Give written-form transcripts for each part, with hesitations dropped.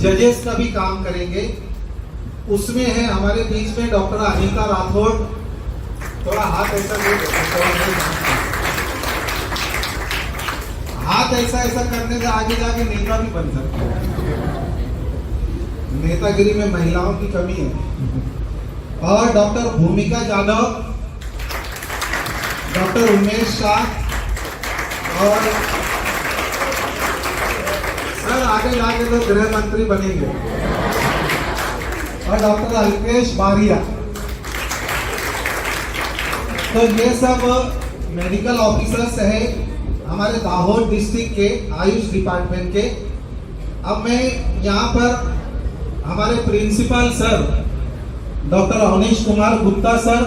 जजेस का भी काम करेंगे। उसमें है हमारे बीच में डॉक्टर अनीता राठौड़। थोड़ा हाथ ऐसा हाथ ऐसा करने से आगे जाके नेता भी बन सकते हैं। नेतागिरी में महिलाओं की कमी है। और डॉक्टर भूमिका जाधव, डॉक्टर उमेश शाह, और सर आगे जाके तो गृह मंत्री बनेंगे, और डॉक्टर अल्केश बारिया। तो ये सब मेडिकल ऑफिसर्स है हमारे दाहोद डिस्ट्रिक्ट के आयुष डिपार्टमेंट के। अब मैं यहाँ पर हमारे principal sir doctor Avnish Kumar Gupta sir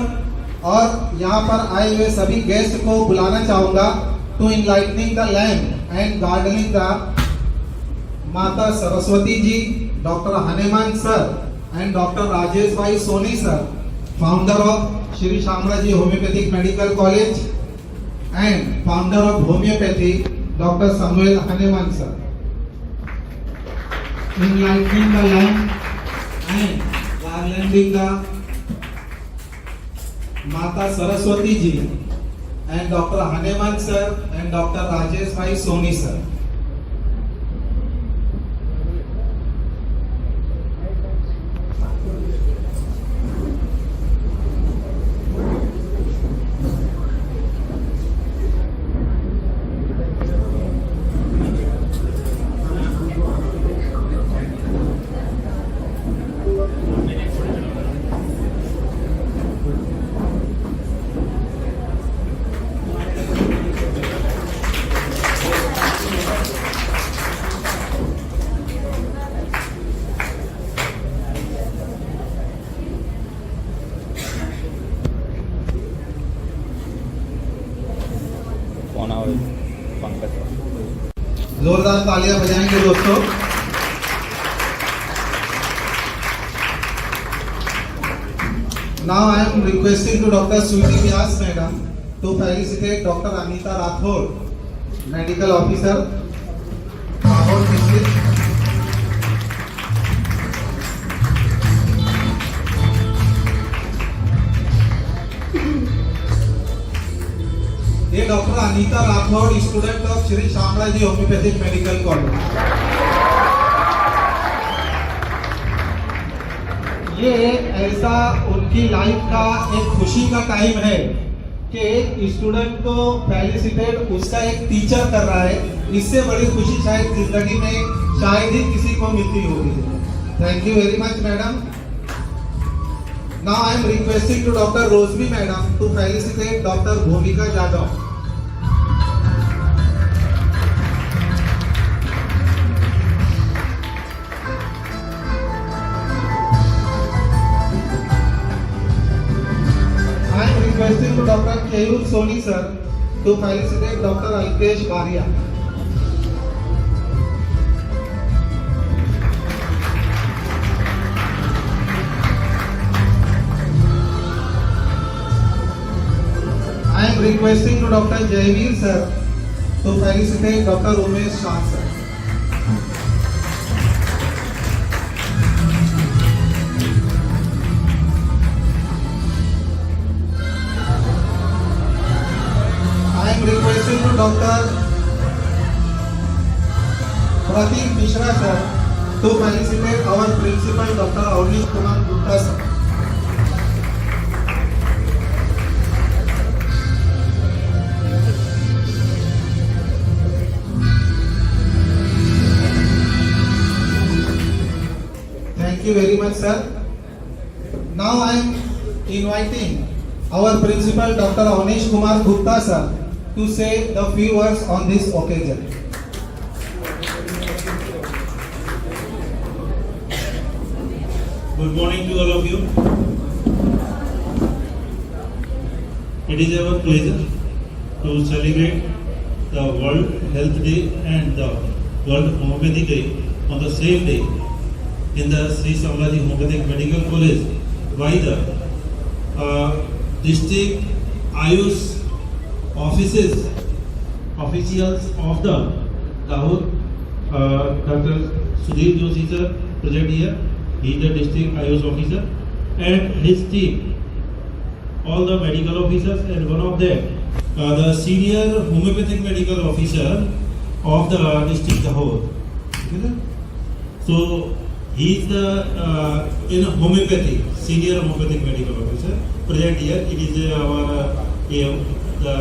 और यहाँ पर आए हुए सभी गेस्ट को बुलाना चाहूंगा to enlightening the lamp and garlanding the माता Saraswati ji, doctor Hahnemann sir and doctor Rajesh भाई Soni sir, founder of Shri Shamraji homoeopathic medical college and founder of homoeopathy doctor Samuel Hahnemann sir. Enlightening the lamp and garlanding the Mata Saraswati ji and Dr. Hanuman sir and Dr. Rajesh Bhai Soni sir. जोरदार तालियां बजाएंगे दोस्तों। Now I am requesting to Dr. Sweety Vyas madam to felicitate Dr. Anita Rathore, medical officer, Dahoद district. ये doctor Anita Rathod, student of Shri Shamraji homoeopathic medical college. ये ऐसा उनकी life का एक खुशी का टाइम है कि एक स्टूडेंट को फेलिसिटेट उसका एक टीचर कर रहा है। इससे बड़ी खुशी शायद जिंदगी में शायद ही किसी को मिलती होगी। Thank you very much madam. Now I am requesting to doctor Rojbi madam to felicitate doctor Bhumika Jadhav. Requesting to Dr. Keyur Soni sir to felicitate Dr. Alkesh Baria. I am requesting to Dr. Jayveer sir to felicitate Dr. Umesh Shah sir. Requesting to Dr. Pratik Mishra sir to felicitate our principal Dr. Avnish Kumar Gupta sir. Thank you very much sir. Now I am inviting our principal Dr. Avnish Kumar Gupta sir to say the few words on this occasion. Good morning to all of you. It is our pleasure to celebrate the World Health Day and the World Homeopathy Day on the same day in the Sri Samraji Homeopathic Medical College by the district Ayush officials of the Dahood, Dr. Sudhir Joshi sir present here. He is the district IOS officer, and his team, all the medical officers, and one of them, the senior homeopathic medical officer of the district Dahod. Okay, sir? So he is the in homeopathy, senior homeopathic medical officer present here. It is our the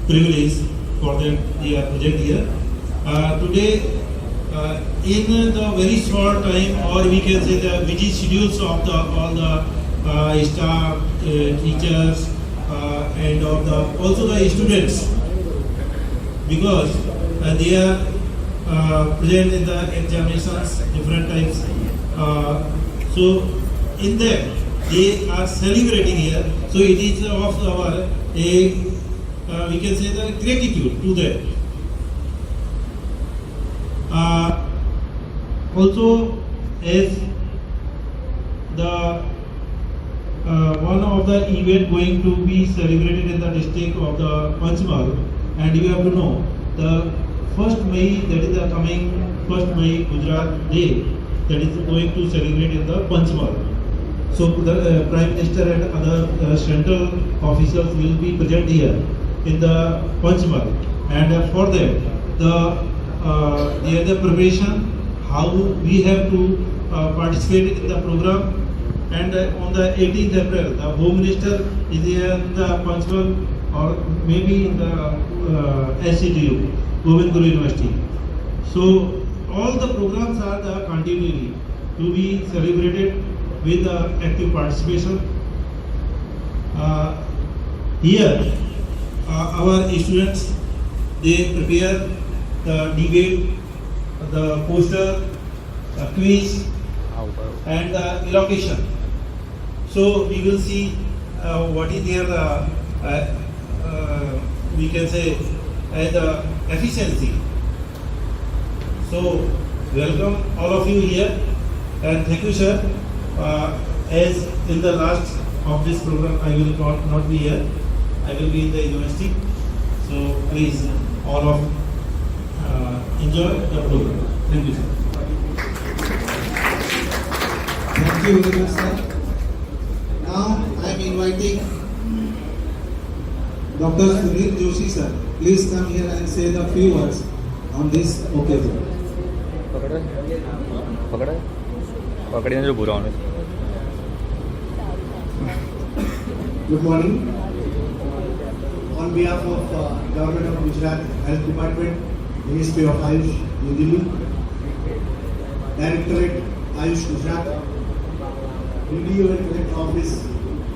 privilege for them they are present here. Today, in the very short time, or we can say the busy schedules of the all the staff, teachers, and of the also the students, because they are present in the examinations different times. So in them they are celebrating here. So it is of our we can say the gratitude to them. Also, as the one of the event going to be celebrated in the district of the Panchmal, and you have to know the 1st May, that is the coming 1st May Gujarat Day, that is going to celebrate in the Panchmal. So the Prime Minister and other central officials will be present here in the Panchmal, and for them the preparation, how we have to participate in the program. And on the 18th April, the Home Minister is here in the Panchmal, or maybe in the SCTU, Govind Guru University. So all the programs are the continually to be celebrated with the active participation. Here, our students, they prepare the debate, the poster, the quiz, and the elocution. So we will see what is their we can say the efficiency. So welcome all of you here, and thank you, sir. As in the last of this program, I will not be here. I will be in the university. So please, all of enjoy the program. Thank you, sir. Thank you very much, sir. Now I am inviting Dr. Sudhir Joshi, sir. Please come here and say the few words on this occasion. पकड़े जो बुरा होने Good morning. On behalf of Government of Gujarat Health Department, Ministry of Ayush, New Delhi, Directorate Ayush Gujarat, BDO and Collector Office,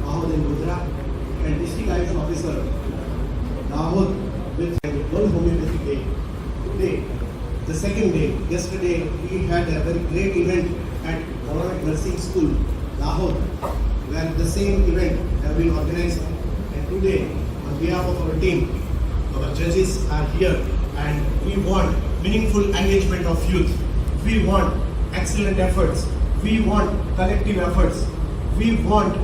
Dahod and Gujarat, and District Ayush Officer, Dahod, with World Homeopathy Day. Today, the second day, yesterday we had a very great event at Government Nursing School, Dahod, where the same event have been organized. And today, on behalf of our team, our judges are here, and we want meaningful engagement of youth. We want excellent efforts. We want collective efforts. We want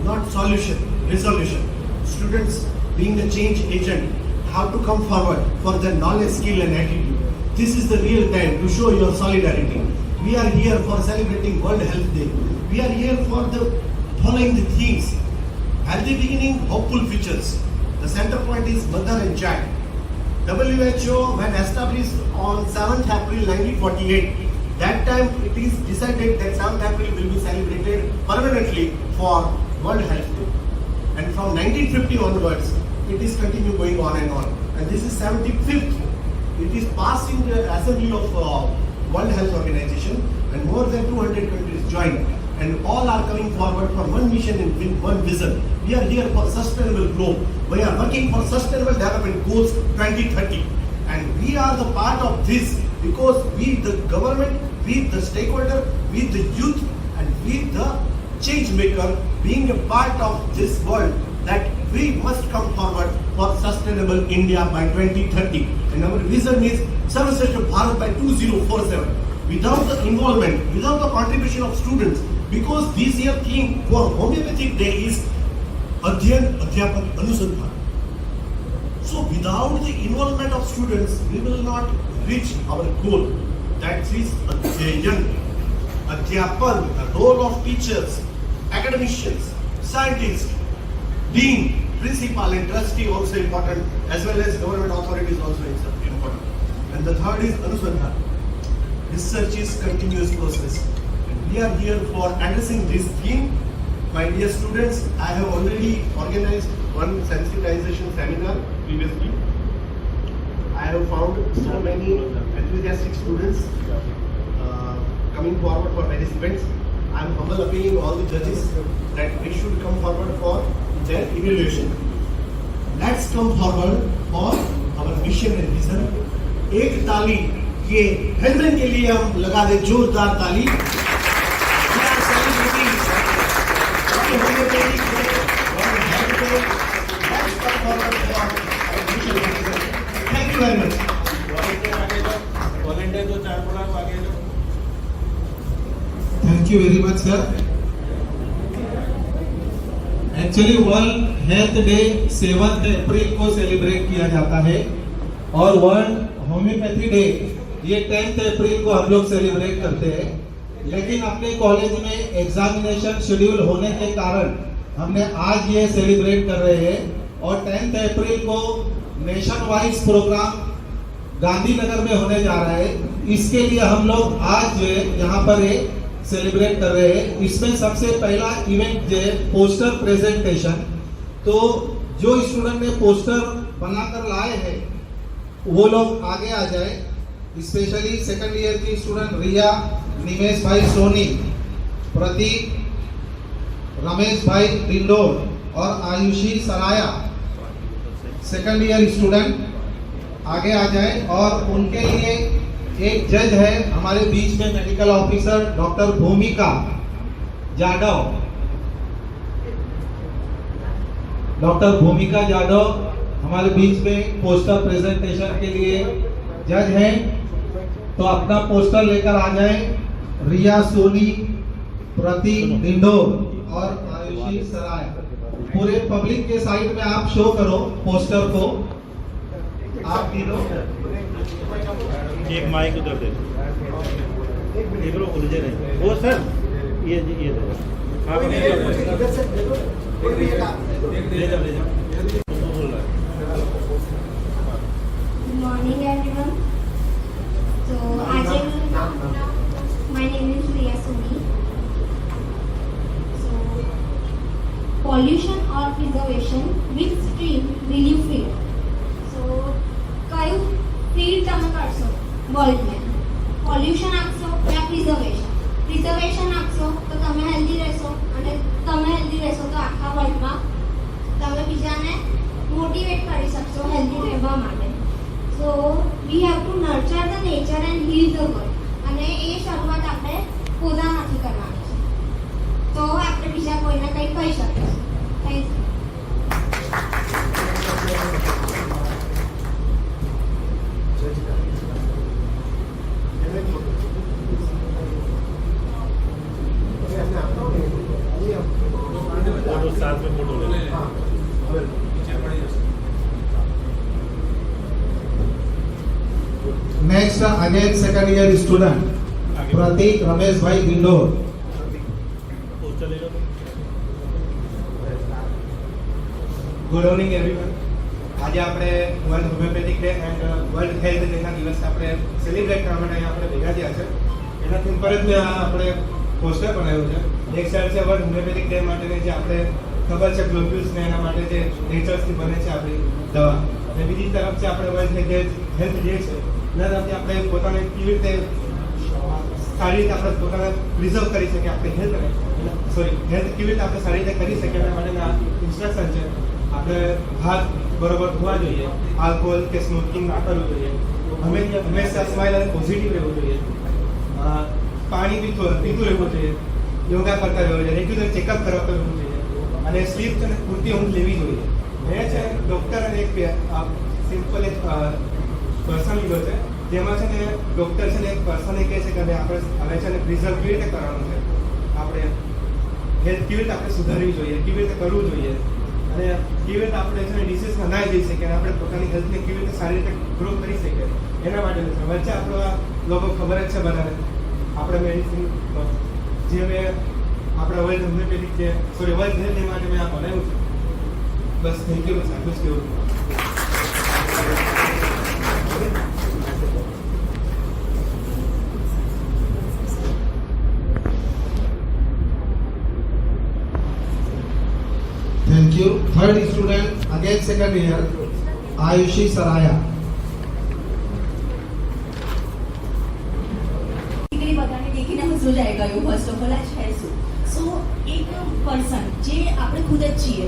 not solution, resolution. Students, being the change agent, have to come forward for their knowledge, skill and attitude. This is the real time to show your solidarity. We are here for celebrating World Health Day. We are here for the following the themes. Healthy beginning, hopeful futures. The center point is mother and child. WHO, when established on 7th April 1948, that time it is decided that 7th April will be celebrated permanently for World Health Day. And from 1950 onwards, it is continue going on and on. And this is 75th. It is passed in the Assembly of World Health Organization, and more than 200 countries joined. And all are coming forward for one mission and one vision. We are here for sustainable growth. We are working for sustainable development goals 2030. And we are the part of this because we the government, we the stakeholder, we the youth, and we the change maker, being a part of this world, that we must come forward for sustainable India by 2030. And our vision is Sarvashrestha Bharat by 2047. Without the involvement, without the contribution of students, because this year theme for homeopathic day is Adhyan Adhyapak Anusandhan. So without the involvement of students, we will not reach our goal. that is अध्ययन, अध्यापन, the role of teachers, academicians, scientists, dean, principal and trustee also important, as well as government authorities also important. And the third is Anusandhan. Research is continuous process. And we are here for addressing this theme. My dear students, I have already organized one sensitization seminar previously. I have found so many enthusiastic students coming forward for various events. I am humble appealing all the judges that they should come forward for their evaluation. Let's come forward for our mission and vision. एक ताली ये health के लिए हम लगा दे, जोरदार ताली. We are celebrating World Homeopathic Day, World Health Day. Let's come forward for our mission and vision. Thank you very much. Thank you very much sir. Actually world health day 7 अप्रैल को celebrate किया जाता है और world homeopathy day ये 10 अप्रैल को हम लोग celebrate करते हैं. लेकिन अपने कॉलेज में एग्जामिनेशन शेड्यूल होने के कारण हमने आज ये सेलिब्रेट कर रहे हैं और 10 अप्रैल को नेशन वाइड प्रोग्राम गांधीनगर में होने जा रहा है. इसके लिए हम लोग आज यहाँ पर सेलिब्रेट कर रहे हैं. इसमें सबसे पहला इवेंट जो है पोस्टर प्रेजेंटेशन. तो जो स्टूडेंट ने पोस्टर बनाकर लाए हैं वो लोग आगे आ जाए. स्पेशली सेकंड ईयर की स्टूडेंट रिया, निमेश भाई सोनी, प्रतीक, रमेश भाई डिंडोर और आयुषी सराया सेकंड ईयर स्टूडेंट आगे आ जाए. और उनके लिए एक जज है हमारे बीच में, medical officer doctor Bhumika Jadhav. Doctor Bhumika Jadhav हमारे बीच में पोस्टर प्रेजेंटेशन के लिए जज हैं. तो अपना पोस्टर लेकर आ जाए. रिया सोनी, प्रतीक डिंडोर और आयुषी सराय. पूरे पब्लिक के साइड में आप शो करो पोस्टर को. आप तीनों एक माइक उधर दे दो. एक लोग उलझे नहीं. वो सर ये दे दो. आप ले जाओ. Good morning, everyone. So, my name is Riya Suni. So, pollution or preservation, which stream will you feed? So, કયું ફીડ તમે કરશો વર્લ્ડમાં? પોલ્યુશન આપશો યા પ્રિઝર્વેશન આપશો તો તમે હેલ્ધી રહેશો, અને તમે હેલ્ધી રહેશો તો આખા વર્લ્ડમાં તમે બીજાને મોટિવેટ કરી શકશો હેલ્ધી રહેવા માટે. So we have to nurture the nature and heal the world. અને એ શરૂઆત આપણે પોતાનાથી કરવાની છે. તો આપણે બીજા કોઈને કંઈ કહી શકીશું. Thank you. फोटो साथ में फोटो ले. Next again second year student Pratik Ramesh भाई डिंडोर. पोस्टर ले लो. Good morning everyone. આજે આપણે world homoeopathic day and world health ડેના દિવસે આપણે સેલિબ્રેટ કરવા માટે અહીંયા આપણે ભેગા થયા છે. એના થીમ પર જ આપણે પોસ્ટર બનાવ્યું છે. એક સાઈડ છે વર્લ્ડ હોમિયોપેથિક ડે માટેની જે આપણે ખબર છે ગ્લોબ્યુલ્સ ને એના માટે જે નેચર્સથી બને છે આપણી દવા, અને બીજી તરફ છે આપણે વર્લ્ડ હેલ્થ ડે છે. એના તરફથી આપણે પોતાને કેવી રીતે સારી રીતે આપણે પોતાને પ્રિઝર્વ કરી શકીએ, આપણે હેલ્થ કેવી રીતે આપણે સારી રીતે કરી શકીએ એના માટેના ઇન્સ્ટ્રક્શન છે. આપણે હાથ બરોબર ધોવા જોઈએ, આલ્કોહોલ કે સ્મોકિંગ ના કરવું જોઈએ, હંમેશા સ્માઇલ અને પોઝિટિવ રહેવું જોઈએ, પાણી પીતું રહેવું જોઈએ, યોગા કરતા રહેવું જોઈએ, રેગ્યુલર ચેકઅપ કરવા કરવું જોઈએ, અને સ્લીપ છે ને પૂરતી ઊંઘ લેવી જોઈએ. એ છે ડૉક્ટર અને એક સિમ્પલ એક પર્સન લીધો છે જેમાં છે ને ડૉક્ટર છે ને એક પર્સને કહે છે કે આપણે હવે છે ને પ્રિઝર્વ કેવી રીતે કરવાનું છે, આપણે હેલ્થ કેવી રીતે આપણે સુધારવી જોઈએ, કેવી રીતે કરવું જોઈએ, અને કેવી રીતે આપણે છે ને ડિસીઝમાં ના જઈ શકીએ અને આપણે પોતાની હેલ્થને કેવી રીતે સારી રીતે ગ્રો કરી શકીએ એના માટેનું છે. વચ્ચે આપણો આ લોગો ખબર જ છે બધાને. આપણે મેડિસિન જે મેં આપણા વર્લ્ડ હોમિયોપેથિક છે વર્લ્ડ હેલ્થ માટે મેં આ બનાવ્યું છે. બસ થેન્ક યુ. બસ આટલું જ કહેવું. Thank you. Third student, again second year, Ayushi Saraya. Basically बताने देखीને હું શું જાય ગયું ફર્સ્ટ ઓફ ઓલ આ છે શું સો એક પર્સન જે આપણે ખુદ જ છીએ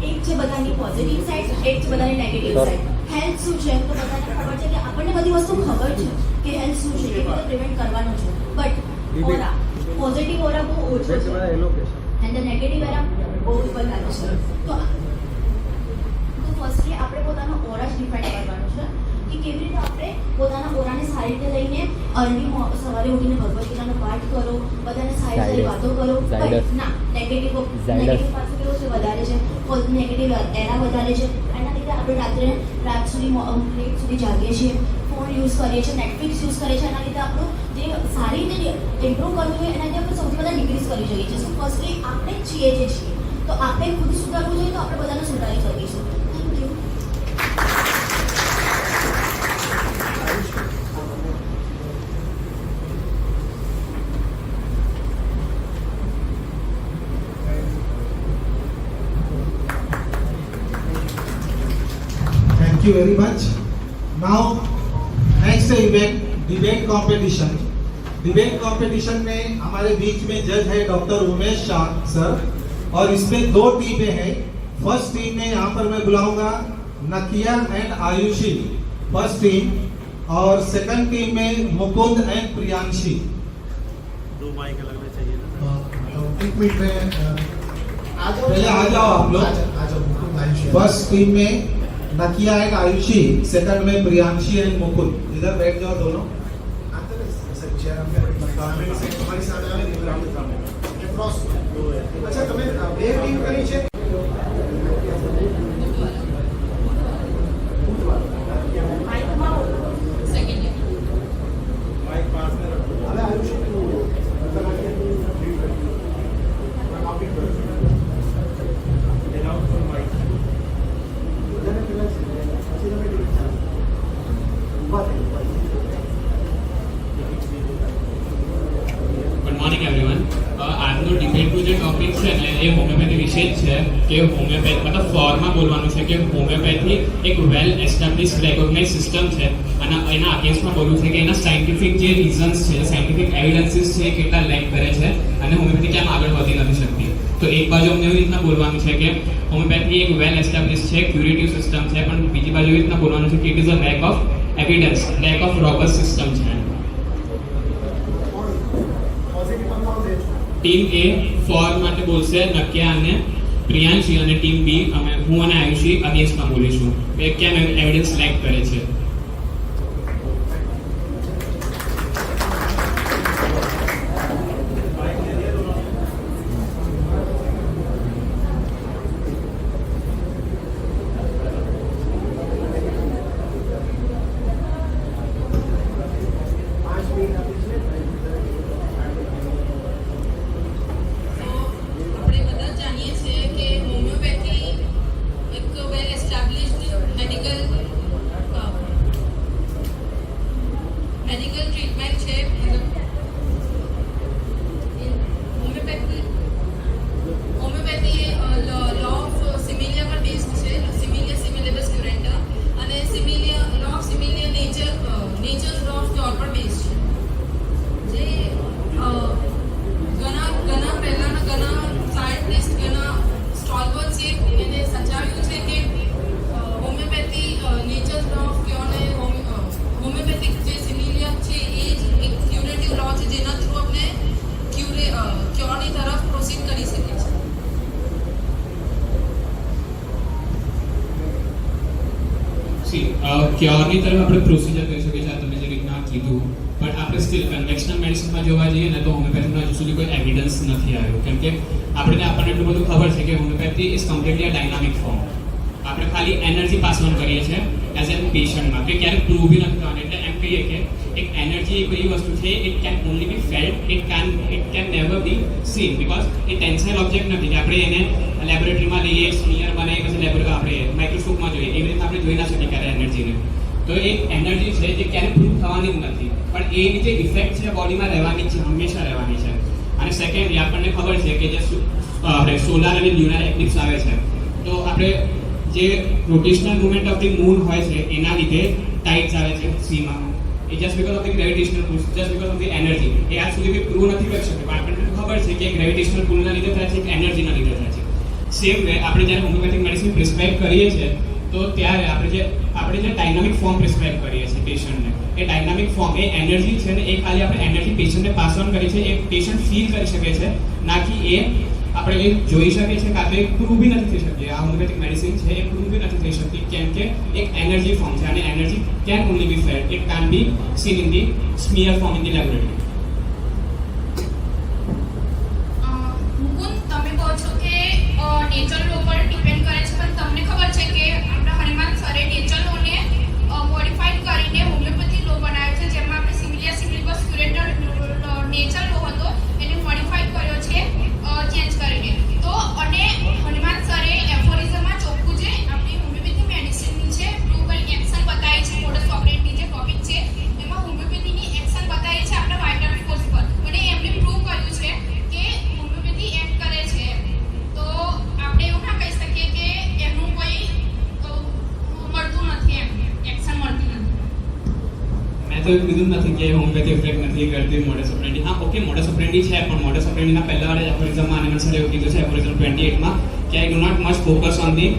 એક છે બધાની પોઝિટિવ સાઈડ એક છે બધાની નેગેટિવ સાઈડ હેલ્થ શું છે તો બધાને ખબર છે કે આપણને બધી વસ્તુ ખબર છે કે હેલ્થ શું છે કેવી રીતે પ્રિવેન્ટ કરવાનું છે બટ ઓરા પોઝિટિવ ઓરા બહુ ઓછો છે એન્ડ ધ નેગેટિવ ઓરા બહુ વધારે છે તો ફર્સ્ટલી આપણે પોતાનો ઓરા જ ડિફાઇન કરવાનો છે કે કેવી રીતે આપણે પોતાના ઓરાને સારી રીતે લઈને અર્લી સવારે ઉઠીને ભગવદ ગીતાનો પાઠ કરો બધાને સારી સારી વાતો કરો ના નેગેટિવ પાછું કેવું છે વધારે છે નેગેટિવ એરા વધારે છે એના લીધે આપણે રાત સુધી લેટ સુધી જાગીએ છીએ ફોન યુઝ કરીએ છીએ નેટફ્લિક્સ યુઝ કરીએ છીએ એના લીધે આપણું જે સારી રીતે ઇમ્પ્રૂવ કરવું જોઈએ એના લીધે આપણે સૌથી વધારે ડિક્રીઝ કરી શકીએ છીએ સો ફર્સ્ટલી આપણે જ છીએ જે છીએ તો આપણે ખુદ સુધારવું જોઈએ તો આપણે બધાને સુધારી શકીશું thank you. Thank you very much. Now, next event, debate competition. Debate competition में हमारे बीच में जज है डॉक्टर उमेश शाह सर और इसमें 2 टीमें हैं. फर्स्ट टीम में यहाँ पर मैं बुलाऊंगा नकिया एंड आयुषी फर्स्ट टीम और सेकंड टीम में मुकुंद एंड प्रियांशी. 2 माइक अलग में चाहिए ना. एक मिनट में पहले आ जाओ आप लोग. फर्स्ट टीम में नकिया एंड आयुषी, सेकंड में प्रियांशी एंड मुकुंद. इधर बैठ जाओ दोनों. તમારી સામે આવે ને ક્રોસ. અચ્છા તમે બે ટીમ કરી છે. માઇક પાસ ને રાખો. હવે Ayush announce for mic. Good morning everyone. આજનો ડિબેટનું જે ટોપિક છે ને એ હોમિયોપેથી વિશે જ છે કે હોમિયોપેથી મતલબ ફોરમાં બોલવાનું છે કે હોમિયોપેથી એક વેલ એસ્ટાબ્લિશ રેકોગ્નાઇઝ સિસ્ટમ છે અને એના અગેન્સ્ટમાં બોલવું છે કે એના સાયન્ટિફિક જે રીઝન્સ છે સાયન્ટિફિક એવિડન્સીસ છે એ કેટલા લેક કરે છે અને હોમિયોપેથી કેમ આગળ વધી નથી શકતી. તો એક બાજુ અમને એવી રીતના બોલવાનું છે કે હોમિયોપેથી એક વેલ એસ્ટાબ્લિશ છે ક્યુરેટિવ સિસ્ટમ છે પણ બીજી બાજુ એવી રીતના બોલવાનું છે કે it is a lack of evidence lack of robust system છે. ટીમ એ ફોર માટે બોલશે નક્યા અને પ્રિયાંશી અને ટીમ બી અમે હું અને આયુષી અગેન્સ્ટમાં બોલીશું કે કેમ એવિડન્સ લેક કરે છે. આપણે બધા જાણીએ છીએ કે હોમિયોપેથી એક વેલ એસ્ટાબ્લિશ્ડ મેડિકલ ટ્રીટમેન્ટ છે. હોમિયોપેથી લો ઓફ સિમિલિયા પર બેઝડ છે. સિમિલિયા સિમિલેબસ ક્યુરેન્ટા અને લો ઓફ સિમિલિયા નેચર લો ઓફ ક્યોર પર બેઝડ છે. જે ઘણા પહેલાના ઘણા સાયન્ટિસ્ટ ઘણા સ્ટોલવર્ડ્સે એને સચાવ્યું છે કે homeopathy nature law of cure ને હોમિયોપેથિક જે સિમિલિયા છે એ જ એક ક્યુરેટિવ લો છે જેના થ્રુ આપણે ક્યોરની તરફ પ્રોસીડ કરી શકીએ છીએ. ક્યોરની તરફ આપણે પ્રોસિજર કરી શકીએ છીએ તમે જે રીતના કીધું પણ આપણે સ્ટીલ કન્વેન્શનલ મેડિસિનમાં જોવા જઈએ ને તો હોમિયોપેથીમાં હજુ સુધી કોઈ એવિડન્સ નથી આવ્યો કેમ કે આપણને એટલું બધું ખબર છે કે homeopathy is completely a dynamic form. આપણે ખાલી એનર્જી પાસ ઓન કરીએ છીએ એઝ એન પેશન્ટમાં કે ક્યારેક પ્રૂવ બી નથી થવાની એટલે એમ કહીએ કે એક એનર્જી એક એવી વસ્તુ છે, it can only be felt, it can never be seen, because a tensile object નથી કે આપણે એને લેબોરેટરીમાં લઈએ, સ્મિયર બનાવી પછી આપણે માઇક્રોસ્કોપમાં જોઈએ, એવી રીતે આપણે જોઈ ના શકીએ ક્યારે એનર્જીને. તો એક એનર્જી છે જે ક્યારે પ્રૂવ થવાની જ નથી, પણ એની જે ઇફેક્ટ છે બોડીમાં રહેવાની છે, હંમેશા રહેવાની છે. અને સેકન્ડલી આપણને ખબર છે કે જે આપણે સોલાર અને લ્યુનાર એક્લિપ્સ આવે છે, તો આપણે જે rotational movement of the moon હોય છે એના લીધે ટાઇડ્સ આવે છે સીમાં. એ just because of the gravitational pull, just because of the energy. એ આજ સુધી બી પ્રૂવ નથી કરી શકે, પણ આપણને ખબર છે કે ગ્રેવિટેશનલ પુલના લીધે થાય છે કે એનર્જીના લીધે થાય છે. સેમ વે આપણે જ્યારે હોમિયોપેથિક મેડિસિન પ્રિસ્ક્રાઇબ કરીએ છીએ તો ત્યારે આપણે જે ડાયનામિક ફોર્મ પ્રિસ્ક્રાઇબ કરીએ છીએ પેશન્ટને, એ ડાયનામિક ફોર્મ એ એનર્જી છે ને, એ ખાલી આપણે એનર્જી પેશન્ટને પાસ ઓન કરી છે, એ પેશન્ટ ફીલ કરી શકે છે, ના કે એ આપણે એ જોઈ શકીએ છીએ. કાં તો એ પ્રૂવ બી નથી થઈ શકતી. આ હોમિયોપેથિક મેડિસિન છે એ પ્રૂવ બી નથી થઈ શકતી, કેમ કે એક એનર્જી ફોર્મ છે અને energy can only be felt, it can be seen in the smear form in the laboratory. Mukund, તમે કહો છો કે નેચર લો પર ડિપેન્ડ કરે છે, પણ તમને ખબર છે કે આપણા હનુમાન સરે નેચર લોને મોડિફાઈડ કરીને હોમિયોપેથી લો બનાવ્યો છે, જેમાં આપણે સિમિલિયા સિમિલિબસ ક્યુરેટર નેચર લો હતો એને મોડિફાઈડ કર્યો છે ચેન્જ કરીને. તો અને હનુમાન સરે એફોરિઝમમાં ચોખ્ખું છે આપણી હોમિયોપેથી મેડિસિનની છે પ્રૂવ કરી એક્શન બતાવી છે, મોડસ ઓપરેન્ડની જે ટોપિક છે એમાં હોમિયોપેથીની એક્શન બતાવી છે આપણા વાઇટલ ફોર્સ પર, અને એમને પ્રૂવ કર્યું છે કે હોમિયોપેથી એક્ટ કરે છે. તો આપણે એવું ના કહી શકીએ કે એનું કોઈ મળતું નથી, એમ એક્શન મળતી નથી. મેં તો એવું કીધું નથી કે હોમિયોપેથી ઇફેક્ટ નથી કરતી મોડસ ઓપરેન્ડી. હા, ઓકે, મોડસ ઓપરેન્ડી છે, પણ મોડસ ઓપરેન્ડીના પહેલા વાળા એફોરિઝમમાં અને સર એવું કીધું છે એફોરિઝમ 28માં કે I do not much focus on the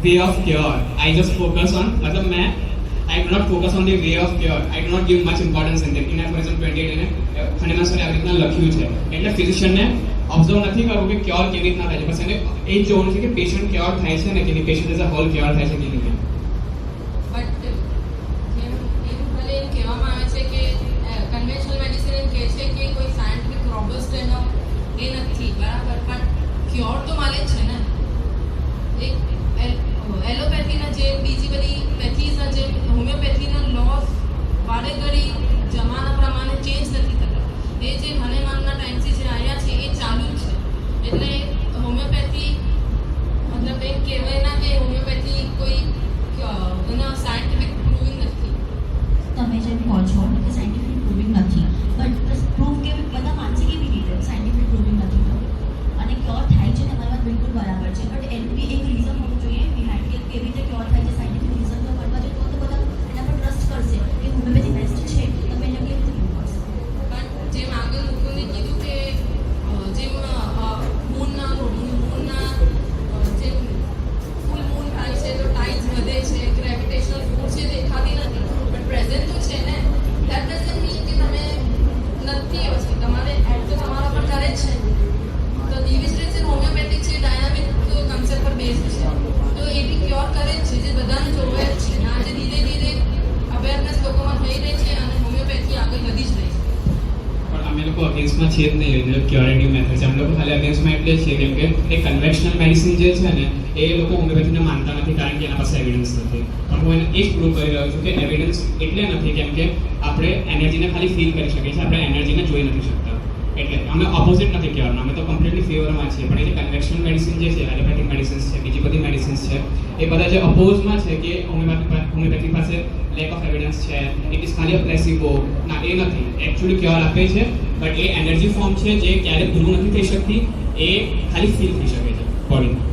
way of cure, I just focus on, મતલબ મેં I do not focus on the way of cure, I do not give much importance in that. In aphorism 28 એને હનુમાન સરે આવી રીતના લખ્યું છે. એટલે ફિઝિશિયનને observe નથી કરવું કે ક્યોર કેવી રીતના થાય છે, બસ એને એ જ જોવાનું છે કે પેશન્ટ ક્યોર થાય છે ને કે patient as a whole cure થાય છે કે નહીં. બટ એવું ભલે એમ કહેવામાં આવે છે કે કન્વેન્શનલ મેડિસિન એમ કહે છે કે કોઈ સાયન્ટિફિક રોબસ્ટ એનો એ નથી બરાબર, પણ ક્યોર તો મળે જ છે ને. એક એલોપેથીના જે બીજી બધી પેથીઝના જે હોમિયોપેથીના લોસ વારે ઘડી જમાના પ્રમાણે ચેન્જ નથી થતા. એ જે હનુમાનના ટાઈમથી જે આવ્યા છે એ ચાલુ જ છે. એટલે હોમિયોપેથી મતલબ એમ કહેવાય ના કે હોમિયોપેથી કોઈ એના સાયન્ટિફિક પ્રૂવિંગ નથી. તમે જેમ કહો છો કે સાયન્ટિફિક પ્રૂવિંગ નથી, બટ પ્રૂવ કે બધા માનશે કેવી રીતે સાયન્ટિફિક પ્રૂવિંગ નથી તો, અને ક્યોર થાય છે તમારી વાત બિલકુલ બરાબર છે, બટ એનું બી એક રીઝન હોવું જોઈએ બિહાઇન્ડ કે કેવી રીતે ક્યોર થાય છે. સાયન્ટિફિક રીઝન તો કરવા જોઈએ તો બધા એના પર ટ્રસ્ટ કરશે કે હોમિયોપેથી બેસ્ટ છે, તમે એને કેવી રીતે પ્રૂવ કરશો. પણ જેમ આગળ લોકોને કીધું કે જેમ મૂનના જેમ ફૂલ મૂન થાય છે તો ટાઇડ્સ વધે છે, ગ્રેવિટેશનલ ફોર્સ છે દેખાતી નથી, પણ પ્રેઝન્ટ તો છે ને. દેટ ડઝન્ટ મીન કે તમે નથી એ વસ્તુ તમારે એડ તો તમારા પર કરે જ છે. તો એવી જ રીતે હોમિયોપેથિક છે ડાયનામિક કન્સેપ્ટ પર બેઝડ છે, તો એ બી ક્યોર કરે જ છે, જે બધાને જોવે જ છે. અને આજે ધીરે ધીરે અવેરનેસ લોકોમાં થઈ રહી છે અને હોમિયોપેથી આગળ વધી જ રહી છે. પણ અમે લોકો અગેન્સ્ટમાં છે જ નહીં, ક્યોરેટિવ મેથડ છે. અમે લોકો ખાલી અગેન્સ્ટમાં એટલે જ છે કેમ કે એ કન્વેન્શનલ મેડિસિન જે છે ને એ લોકો હોમિયોપેથીને માનતા નથી, કારણ કે એના પાસે એવિડન્સ નથી. પણ હું એને એ જ પ્રૂવ કરી રહ્યો છું કે એવિડન્સ એટલે નથી કેમ કે આપણે એનર્જીને ખાલી ફીલ કરી શકીએ છીએ, આપણે એનર્જીને જોઈ નથી શકતા. એટલે અમે ઓપોઝિટ નથી કહેવાના, અમે તો કમ્પ્લીટલી ફેવરમાં છીએ. પણ એ જે કન્વેન્શનલ મેડિસિન જે છે, એલોપેથિક મેડિસિન્સ છે, બીજી બધી મેડિસિન્સ છે, એ બધા જે અપોઝમાં છે કે હોમિયોપેથી પાસે લેક ઓફ એવિડન્સ છે, ઇટ ઇઝ ખાલી અ પ્લેસિબો, ના એ નથી, એકચ્યુઅલી ક્યોર આપે છે, બટ એ એનર્જી ફોર્મ છે જે ક્યારે પ્રૂવ નથી થઈ શકતી, એ ખાલી ફીલ થઈ શકે છે બોડીમાં.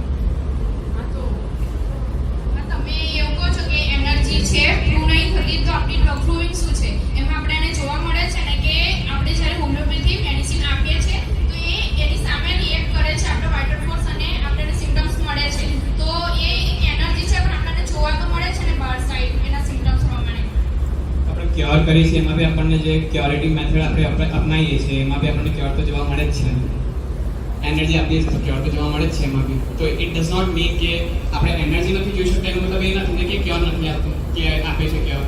તમે એવું કહો છો કે એનર્જી છે પ્રૂવ નહીં થતી, તો આપણી પ્રૂવિંગ શું છે એમાં આપણે એને જોવા મળે છે ને કે આપણે જ્યારે હોમિયોપેથી મેડિસિન આપીએ છીએ તો એ એની સામે રિએક્ટ કરે છે આપણા વાઇટલ ફોર્સ અને આપણને સિમ્પટમ્સ મળે છે. તો એ એક એનર્જી છે પણ આપણને જોવા તો મળે છે ને બહાર સાઈડ એના સિમ્પટમ્સ પ્રમાણે. આપણે ક્યોર કરીએ છીએ એમાં બી આપણને જે ક્યોરેટિવ મેથડ આપણે અપનાવીએ છીએ એમાં બી આપણને ક્યોર તો જોવા મળે જ છે. એનર્જી આપીએ છીએ તો ક્યોર તો જોવા મળે જ છે એમાં બી. તો ઇટ ડઝ નોટ મીન કે આપણે એનર્જી નથી જોઈ શકતા, એનો મતલબ એ નથી ને કે ક્યોર નથી આપતું કે આપે છે cure.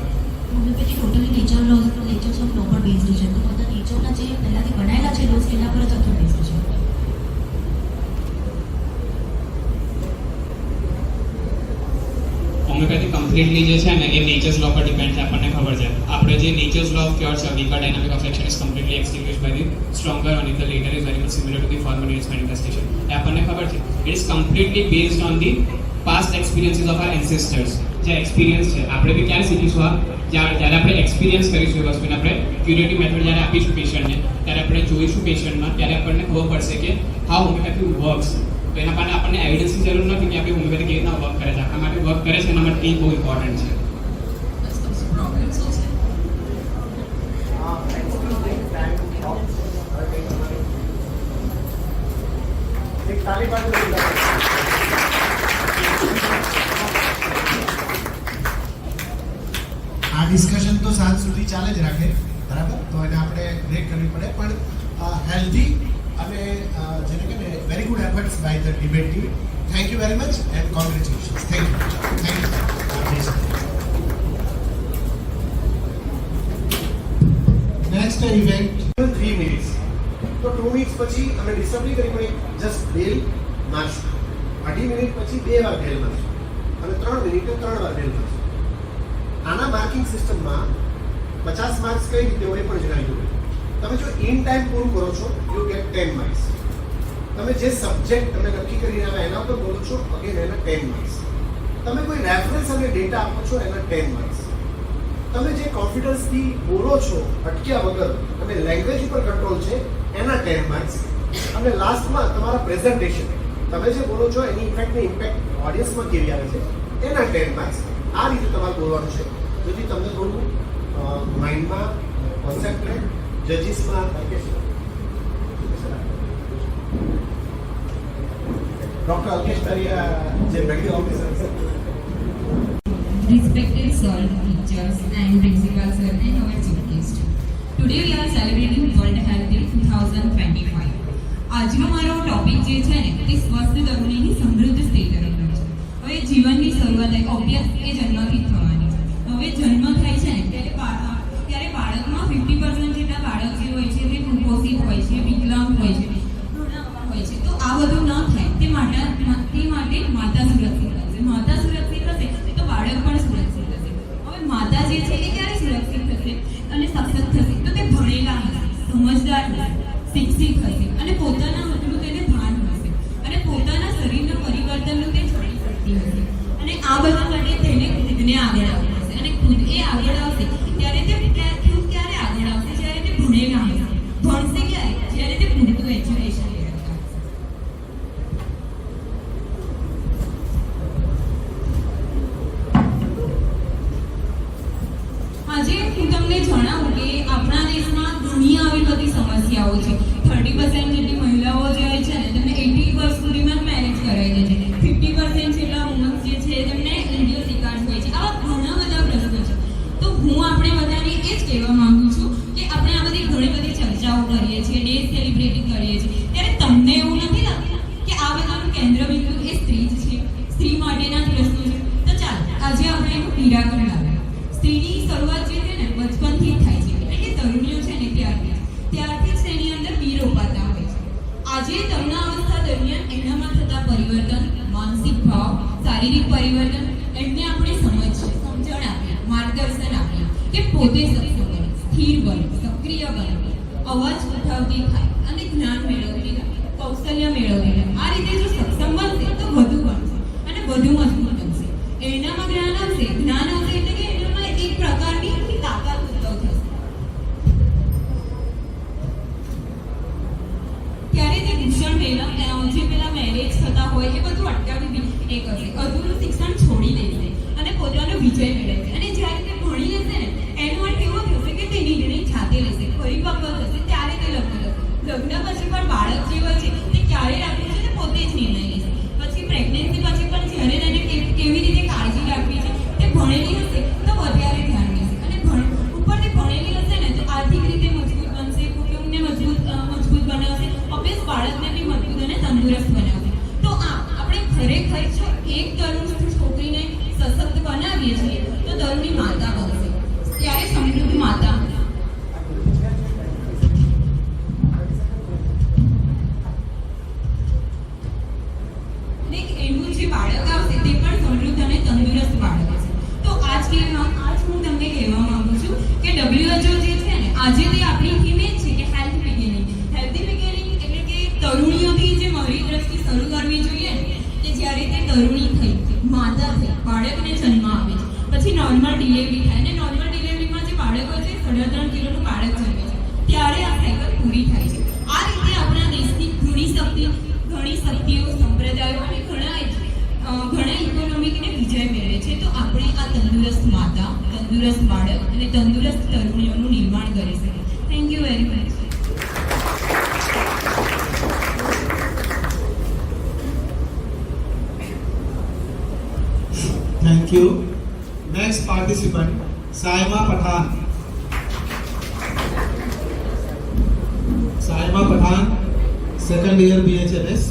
Homoeopathy totally nature's of law પર બેઝડ છે, તો બધા નેચરના જે પહેલાંથી બનાવેલા છે લોસ એના પર જ આખું બેઝડ છે. હોમિયોપેથી કમ્પ્લીટલી જે છે ને એ નેચર્સ લો પર ડિપેન્ડ છે. આપણને ખબર છે આપણે જે નેચર્સ લો ઓફ ક્યોર છે, weaker dynamic of action is completely extinguished by the stronger અને the latter is very much similar to the former use manifestation. એ આપણને ખબર છે. It is completely based on the past experiences of our ancestors. જે experience છે આપણે બી ક્યારે શીખીશું આ જ્યારે આપણે એક્સપિરિયન્સ કરીશું એ વસ્તુને. આપણે ક્યુરેટિવ મેથડ જ્યારે આપીશું પેશન્ટને ત્યારે આપણે જોઈશું પેશન્ટમાં, ત્યારે આપણને ખબર પડશે કે હાઉ હોમિયોપેથી વર્ક્સ. તો એના માટે આપણને એવિડન્સની જરૂર નથી કે આપણી હોમિયોપેથી કેવી રીતના વર્ક કરે છે. આપણા માટે વર્ક કરે છે એના માટે એ બહુ ઇમ્પોર્ટન્ટ છે. પ્રોબ્લેમ શું છે? એક તાળી પાડી આ ડિસ્કશન તો સાંજ સુધી ચાલે જ રાખે, બરાબર? તો એને આપણે બ્રેક કરવી પડે, પણ હેલ્ધી અને જેને કે ને very good efforts by the debate team. Thank you very much and congratulations. Thank you. Next event 3 minutes. તો 2 મિનિટ્સ પછી અમે ડિસ્ટર્બ નહીં કરી, પણ જસ્ટ બેલ મારશું. 2.5 મિનિટ પછી 2 વાર બેલ મારશું અને 3 મિનિટે 3 વાર બેલ મારશું. આના માર્કિંગ સિસ્ટમમાં 50 માર્ક્સ કઈ રીતે હોય એ પણ જણાવી દઉં. તમે જો ઇન ટાઈમ પૂરું કરો છો યુ ગેટ 10 માર્ક્સ. તમે જે સબ્જેક્ટ તમે નક્કી કરીને આવ્યા એના ઉપર બોલો છો અગેન એના 10 માર્ક્સ. તમે કોઈ રેફરન્સ અને ડેટા આપો છો એના 10 માર્ક્સ. તમે જે કોન્ફિડન્સથી બોલો છો અટક્યા વગર અને લેંગ્વેજ ઉપર કંટ્રોલ છે એના 10 માર્ક્સ. અને લાસ્ટમાં તમારા પ્રેઝન્ટેશન, તમે જે બોલો છો એની ઇમ્પેક્ટ ઓડિયન્સમાં કેવી આવે છે એના 10 માર્ક્સ. આ રીતે તમારે બોલવાનું છે. જેથી તમને થોડું માઇન્ડમાં કોન્સેપ્ટ રહે. જજીસમાં ડોક્ટર અલ્કેશ તરિયા જે મેડિકલ ઓફિસર છે. Respected sir, teachers and principal sir and our chief guest. Today we are celebrating World Health Day 2025. આજનો મારો ટોપિક જે છે ને તે સ્વસ્થ તરુણીની સમૃદ્ધ સ્ત્રી તરફનો છે. હવે જીવનની શરૂઆત ઓબ્વિયસ એ જન્મથી જ થવાની છે. હવે જન્મ થાય છે ને ત્યારે બાળકમાં 50% જેટલા બાળક જે હોય છે તે કુપોષિત હોય છે, વિકલાંગ હોય છે, હોય છે. તો આ બધું ન થાય તે માટે માતા સુરક્ષિત રહેશે. માતા સુરક્ષિત હશે તો બાળક પણ સુરક્ષિત હશે. હવે માતા જે છે એ ક્યારે સુરક્ષિત થશે અને સશક્ત થશે? તો તે ભણેલા હશે, સમજદાર હશે, શિક્ષિત હશે અને પોતાના મતનું તેને ભાન હશે અને પોતાના શરીરના પરિવર્તનનું તે જાણી શકતી હશે. અને આ બધા માટે તેને ખુદને આગળ આવવું પડશે. અને ખુદ એ આગળ આવશે ત્યારે તે ખુદ ક્યારે આગળ આવશે? જ્યારે તે ભણેલા હશે. ભણશે ક્યારે? જ્યારે તે પૂરતું એજ્યુકેશન મેળવતા હશે. આજે હું તમને જણાવું કે આપણા દેશમાં ઘણી આવી બધી સમસ્યાઓ છે. 30% જેટલી મહિલાઓ જે હોય છે ને તેમને 18 વર્ષ સુધીમાં મેરેજ કરાવી દે છે. 50% જેટલા વુમન્સ જે છે તેમને ઇન્ડિયો શિકાર હોય છે. આવા ઘણા બધા પ્રશ્નો છે. તો હું આપણે બધાને એ જ કહેવા માંગુ છું કે આપણે આ બધી ઘણી બધી ચર્ચાઓ કરીએ છીએ, ડે સેલિબ્રેટિંગ કરીએ છીએ, ત્યારે તમને એવું નથી લાગતું કે આ બધાનું કેન્દ્રબિંદુ એ સ્ત્રી જ છે, સ્ત્રી માટેના પ્રશ્નો છે? તો ચાલો આજે આપણે એનું નિરાકરણ લાવીએ. સ્ત્રીની શરૂઆત જે છે ને બચપનથી જ થાય છે. એટલે કે તરુણીઓ છે ને ત્યારથી જ તેની અંદર બી રોપાતા હોય છે. આજે તરુણાવસ્થા દરમિયાન એનામાં થતા પરિવર્તન, માનસિક ભાવ, શારીરિક પરિવર્તન, એમને આપણે સમજણ આપીએ, માર્ગદર્શન આપીએ કે પોતે સક્ષમ બને, સ્થિર બને, સક્રિય બને, અવાજ ઉઠાવતી થાય અને જ્ઞાન મેળવતી થાય, કૌશલ્ય મેળવતી થાય. આ રીતે જો સક્ષમ બનશે તો વધુ બનશે અને વધુ મજબૂત બનશે. એનામાં જ્ઞાન આવશે એટલે કે એનામાં એક પ્રકારની તાકાત ઉત્પન્ન થશે. ત્યારે તે ભૂષણ જે પેલા મેરેજ થતા હોય એ બધું અટકાવી એ કરશે, અધૂરું શિક્ષણ છોડી દેશે અને પોતાનો વિજય મેળવશે. અને જ્યારે તે ભણી લેશે ને એનો અર્થ એવો થશે કે તે નિર્ણય જાતે લેશે, પરિપક્વ થશે ત્યારે તે લગ્ન કરશે. લગ્ન પછી પણ બાળક જે હોય છે તે ક્યારે રાખવું છે તે પોતે જ નિર્ણય લેશે. પછી પ્રેગ્નન્સી પછી પણ જ્યારે તેને કેવી રીતે કાળજી રાખવી છે તે ભણેલી હશે તો વધારે ધ્યાન રહેશે. અને ઉપરથી ભણેલી હશે ને તો આર્થિક રીતે મજબૂત બનશે, કુટુંબને મજબૂત બનાવશે, ઓબ્વિયસ બાળકને બી મજબૂત અને તંદુરસ્ત બનાવશે. તો આપણે ખરેખર જો એક તરુણ છોકરીને સશક્ત બનાવીએ છીએ તો તરુણી માતા બનશે, ત્યારે સમૃદ્ધ માતા. એનું જે બાળક આવશે તે પણ સમૃદ્ધ અને તંદુરસ્ત બાળક હશે. તો તરુણી થઈ, માતા થઈ, બાળકને જન્મ આપે છે, પછી નોર્મલ ડિલિવરી થાય અને નોર્મલ ડિલિવરીમાં જે બાળકો છે 3.5 કિલોનું બાળક જન્મે છે, ત્યારે આ સાયકલ પૂરી થાય છે. આ રીતે આપણા દેશની ઘણી શક્તિઓ, સંપ્રદાયો અને ઘણા ઇકોનોમિકને વિજય મેળવે છે. તો આપણે આ તંદુરસ્ત માતા, તંદુરસ્ત બાળક અને તંદુરસ્ત તરુણીઓનું નિર્માણ કરી શકીએ. Thank you very much. Thank you. Next participant, Saima Pathan. Saima Pathan, second year BHMS.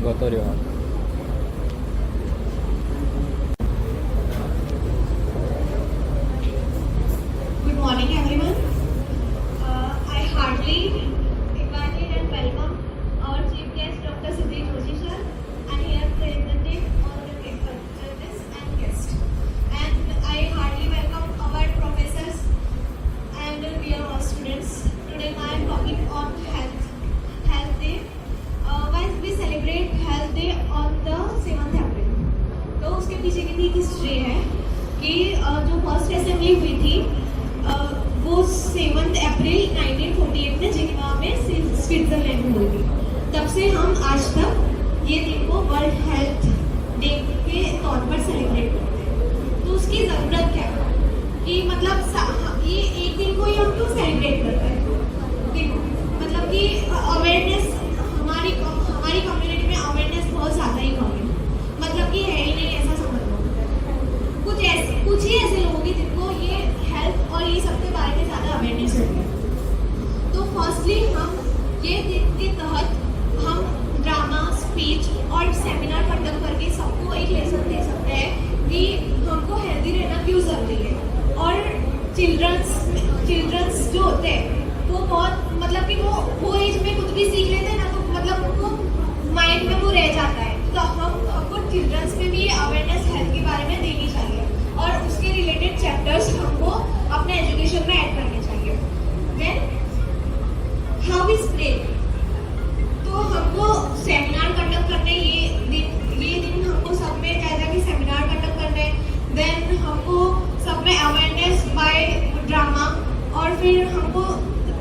ગતો રહ્યો. Good morning, everyone. I heartily invited and welcome our chief guest, Dr. Sudhir Joshi sir, and here representing all the judges and guests. And I heartily welcome our professors and dear all students. Today I am talking on Health Day. Why we celebrate Health Day on the 7th April? तो उसके पीछे की history है कि जो first assembly हुई थी वो 7 अप्रैल 1948 में जिनेवा में स्विट्जरलैंड में हुई थी. तब से हम आज तक ये दिन को वर्ल्ड हेल्थ डे के तौर पर सेलिब्रेट करते हैं. तो उसकी ज़रूरत क्या है कि मतलब ये एक दिन को ही हम क्यों सेलिब्रेट करते हैं? देखो मतलब कि अवेयरनेस हमारी कम्युनिटी में अवेयरनेस बहुत ज़्यादा ही कम है. मतलब कि है ही नहीं ऐसा समझ लो. कुछ ही ऐसे लोग हैं जिनको ये हेल्थ और ये सब के बारे में ज़्यादा अवेयरनेस है. तो फर्स्टली हम ये दिन के तहत हम ड्रामा, स्पीच और सेमिनार कंडक्ट करके सबको एक लेसन दे सकते हैं कि हमको हेल्दी रहना क्यों ज़रूरी है. और चिल्ड्रंस जो होते हैं वो बहुत मतलब कि वो एज में कुछ भी सीख लेते हैं ना, तो मतलब उनको माइंड में वो रह जाता है. तो हमको चिल्ड्रंस में भी ये अवेयरनेस हेल्थ के बारे में देनी चाहिए और उसके रिलेटेड चैप्टर्स हमको अपने एजुकेशन में ऐड करने चाहिए. देन हाउ इज प्ले, तो हमको सेमिनार कंडक्ट करने ये दिन हमको सब में ऐसा कि सेमिनार कंडक्ट करने. देन हमको सब में अवेयरनेस बाय ड्रामा और फिर हमको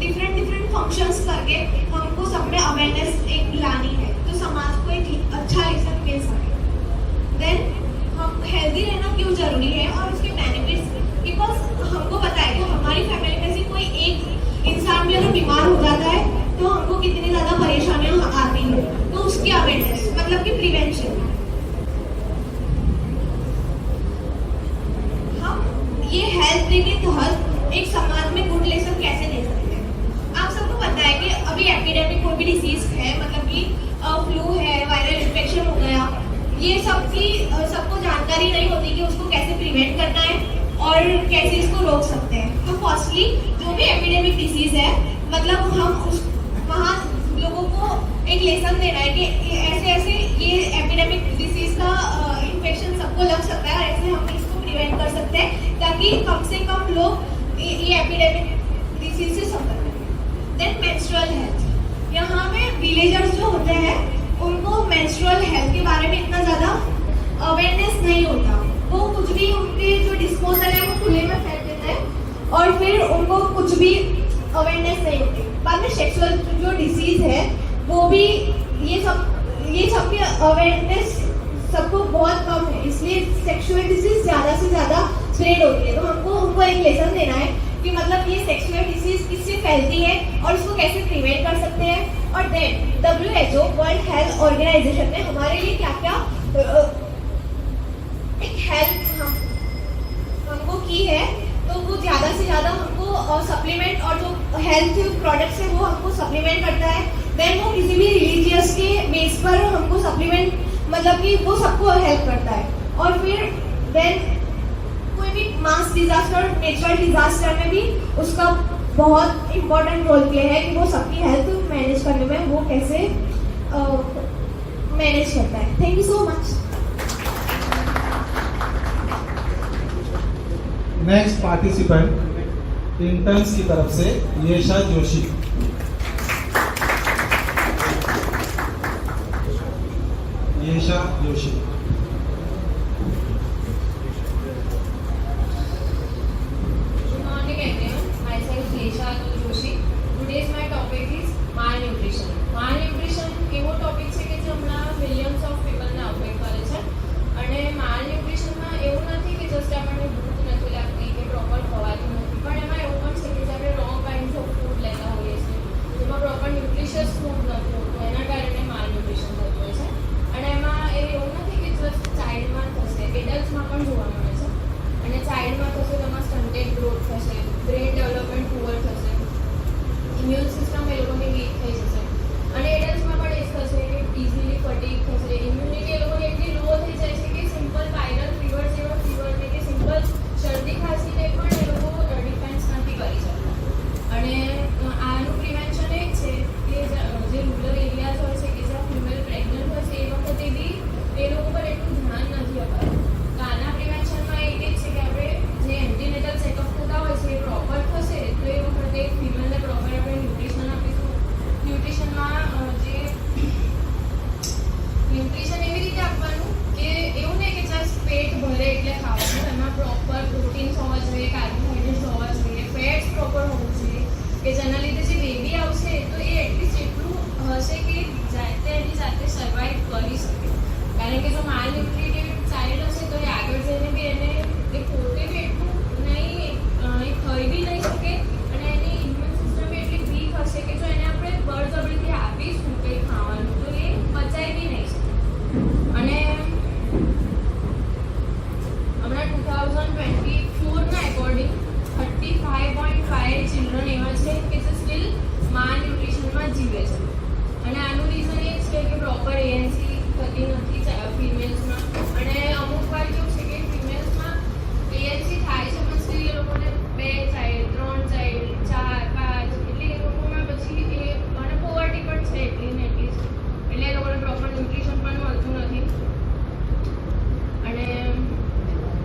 डिफरेंट फंक्शंस करके हमको सब में अवेयरनेस एक लानी है तो समाज को एक अच्छा लेसन मिल सके. देन हम हेल्दी रहना क्यों जरूरी है और उसके बेनिफिट्स, बिकॉज हमको पता है कि हमारी फैमिली में से कोई एक इंसान भी अगर बीमार हो जाता है तो हमको कितनी ज़्यादा परेशानियां आती हैं. तो उसकी अवेयरनेस मतलब कि प्रिवेंशन. हम ये हेल्थ डे के तहत एक समाज में गुड लेसन कैसे दे सकते हैं? आप सबको पता है कि अभी एपिडेमिक कोई भी डिसीज है, मतलब कि फ्लू है, वायरल इन्फेक्शन हो गया, ये सबको जानकारी नहीं होती कि उसको कैसे प्रिवेंट करना है और कैसे इसको रोक सकते हैं. तो फर्स्टली जो भी एपिडेमिक डिसीज है मतलब हम वहाँ लोगों को एक लेसन देना है कि ऐसे ये एपिडेमिक डिसीज का इन्फेक्शन सबको लग सकता है और ऐसे हम इसको प्रिवेंट कर सकते हैं ताकि कम से कम लोग ये एपिडेमिक डिसीज से सफर करें. देन मेंस्ट्रुअल हेल्थ, यहाँ में विलेजर्स जो होते हैं उनको मेंस्ट्रुअल हेल्थ के बारे में इतना ज़्यादा अवेयरनेस नहीं होता. वो कुछ भी उनके जो डिस्पोजल है वो खुले में फेंक देते हैं और फिर उनको कुछ भी अवेयरनेस नहीं होती. बाद में सेक्सुअल जो डिसीज है वो भी ये सब की अवेयरनेस सबको बहुत कम है, इसलिए सेक्सुअल डिसीज ज़्यादा से ज़्यादा स्प्रेड होती है. तो हमको उनको एक लेसन देना है कि मतलब ये सेक्सुअल डिसीज किससे फैलती है और उसको कैसे प्रिवेंट कर सकते हैं. और then WHO world health organization ने हमारे लिए क्या क्या एक हेल्थ हमको की है. तो वो ज़्यादा से ज़्यादा हमको सप्लीमेंट और जो हेल्थ प्रोडक्ट्स है वो हमको सप्लीमेंट करता है. देन वो किसी भी रिलीजियस के बेस पर हमको सप्लीमेंट मतलब कि वो सबको हेल्प करता है. और फिर देन कोई भी मास डिजास्टर, नेचुरल डिजास्टर में भी उसका बहुत इम्पोर्टेंट रोल प्ले है कि वो सबकी हेल्थ मैनेज करने में वो कैसे मैनेज करता है. Thank you so much. Next participant interns की तरफ से Yesha Joshi. Shlesha Joshi. Good morning everyone. Myself Lesha Joshi. Today's my topic is malnutrition. Malnutrition એવો ટોપિક છે કે જે હમણાં મિલિયન્સ ઓફ પીપલને અફેક્ટ કરે છે અને માલન્યુટ્રિશનમાં એવું નથી કે જસ્ટ આપણને ભૂખ નથી લાગતી કે પ્રોપર ખવાતું નથી, પણ એમાં એવું પણ છે કે જે આપણે રોંગ કાઇન્ડ ઓફ ફૂડ લેતા હોઈએ છીએ જેમાં પ્રોપર ન્યુટ્રિશિયસ ફૂડ નથી હોતું, એના કારણે માલન્યુટ્રિશન થતું હોય છે. અને એમાં એવું નથી કે જસ્ટ ચાઇલ્ડમાં થશે, એડલ્ટ્સમાં પણ જોવા મળે છે. અને ચાઇલ્ડમાં થશે તો એમાં સ્ટન્ટેડ ગ્રોથ થશે, બ્રેન ડેવલપમેન્ટ પુઅર થશે, ઇમ્યુન સિસ્ટમ એ લોકોની વીક થઈ જશે. અને એડલ્ટ્સમાં પણ એ થશે કે ઇઝીલી ફટીગ થશે, ઇમ્યુનિટી એ લોકોની એટલી લો થઈ જાય છે કે સિમ્પલ વાયરલ ફીવર જેવા ફીવરને કે સિમ્પલ શરદી ખાંસીને પણ એ લોકો ડિફેન્સ નથી કરી શકતા. અને આનું પ્રિવેન્શન એ છે કે જે રૂરલ એરિયાઝ હોય છે કે જ્યાં ફિમેલ પ્રેગ્નન્ટ હોય છે એ વખતે બી એ લોકો પર એટલું ધ્યાન નથી અપાતું. તો આના પ્રિવેન્શનમાં એ જ છે કે આપણે જે એન્ટીનેટલ ચેકઅપ થતા હોય છે એ પ્રોપર થશે તો એ વખતે ફિમેલને પ્રોપર આપણે ન્યુટ્રિશન આપીશું. ન્યુટ્રિશનમાં જે ન્યુટ્રિશન એવી રીતે આપવાનું કે એવું નહીં કે જસ્ટ પેટ ભરે એટલે ખાવાનું, એમાં પ્રોપર પ્રોટીન્સ હોવા જોઈએ, કાર્બોહાઈડ્રેટ્સ હોવા જોઈએ, ફેટ્સ પ્રોપર હોવું જોઈએ કે જેના લીધે જે બેબી આવશે તો એ એટલીસ્ટ એટલું હશે કે જાતે એની જાતે સર્વાઈવ કરી શકે. કારણ કે જો માલન્યુટ્રિટેડ ચાઇલ્ડ હશે તો એ આગળ જઈને બી એને એ પોતે બી એટલું નહીં એ ખાઈ બી નહીં શકે અને એની ઇમ્યુન સિસ્ટમ બી એટલી વીક હશે કે જો એને આપણે બળજબરીથી આપીશું કંઈ ખાવાનું તો એ પચાઈ બી નહીં શકે. અને હમણાં 2024ના એકોર્ડિંગ 35.5 ચિલ્ડ્રન એવા છે કે જે સ્ટીલ માલન્યુટ્રિશનમાં જીવે છે. અને આનું રીઝન એ છે કે પ્રોપર એએનસી થતી નથી ફિમેલ્સમાં. અને અમુક વાર કેવું છે કે ફિમેલ્સમાં એએનસી થાય છે પણ સ્ટીલ એ લોકોને 2 ચાઇલ્ડ 3 ચાઇલ્ડ 4 5 એટલે એ લોકોમાં પછી એ અને પોવર્ટી પણ છે એટલી ને એટલી એટલે એ લોકોને પ્રોપર ન્યુટ્રિશન પણ મળતું નથી. અને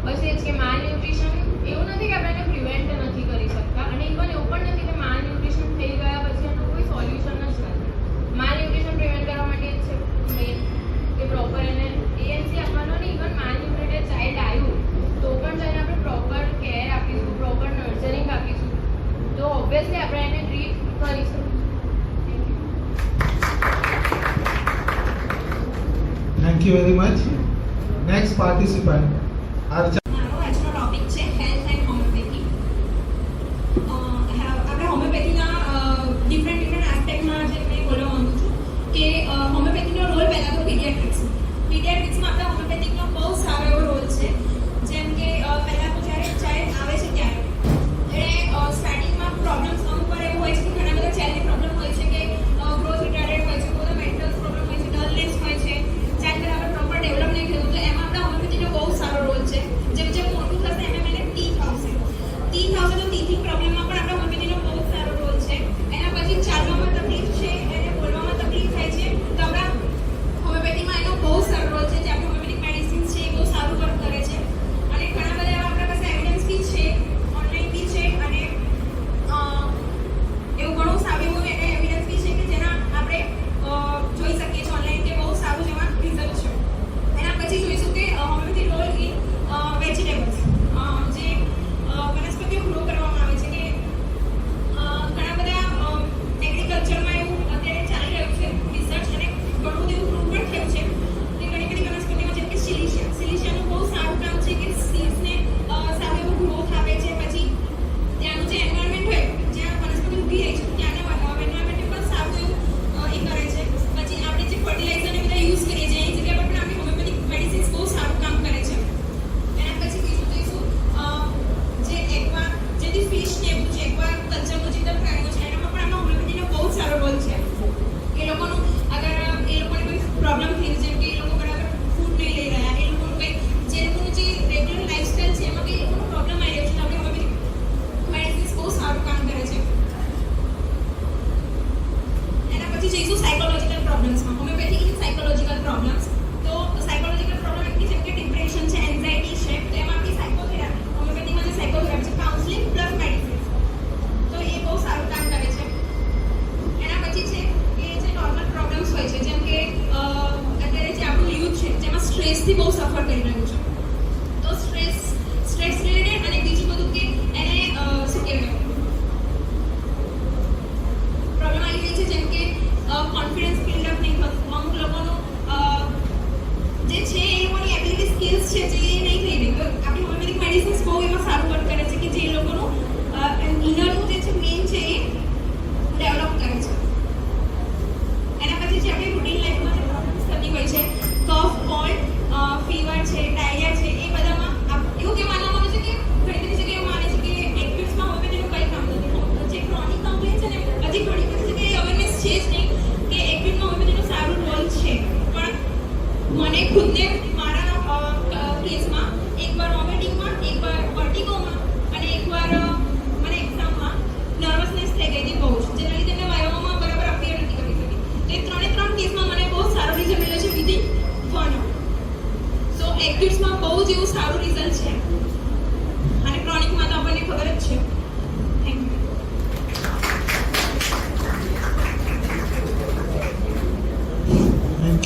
બસ એ જ કે માલન્યુટ્રિશન એવું નથી કે આપણે એને પ્રિવેન્ટ નથી કરી શકતા અને ઇવન એવું પણ નથી કે માલન્યુટ્રિશન થઈ ગયા પછી એનું કોઈ સોલ્યુશન જ નથી. માલન્યુટ્રિશન પ્રિવેન્ટ કરવા માટે જ છે મેઇન કે પ્રોપર એને એએનસી આપવાનો અને ઇવન માલન્યુટ્રેટેડ ચાઇલ્ડ આવ્યું તો પણ જો એને આપણે પ્રોપર કેર આપીશું, પ્રોપર નર્ચરિંગ આપીશું તો ઓબ્વિયસલી આપણે એને ટ્રીટ કરીશું. Thank you very much. Next participant, Archa. મારો આજનો ટોપિક છે હેલ્થ એન્ડ હોમિયોપેથી. આપણે હોમિયોપેથીના ડિફરન્ટ એસ્પેક્ટમાં જે મેં બોલવા માંગુ છું કે હોમિયોપેથીનો રોલ પહેલાં તો પીડિયાટ્રિક્સમાં આપણા હોમિયોપેથિકનો બહુ સારો એવો રોલ છે. જેમ કે પહેલાં તો જ્યારે ચાઇલ્ડ આવે છે ત્યારે એને સ્ટાર્ટિંગમાં પ્રોબ્લેમ્સ અમુક વાર એવું હોય છે કે ઘણા બધા ચાઇલ્ડની પ્રોબ્લેમ હોય છે કે ગ્રોથ રિટાર્ડેડ હોય છે, કોઈ મેન્ટલ પ્રોબ્લેમ હોય છે, ડલનેસ હોય છે, ચાઇલ્ડ બરાબર પ્રોપર ડેવલપ નહીં થયું તો એમાં આપણા હોમિયોપેથીનો બહુ સારો રોલ છે. જે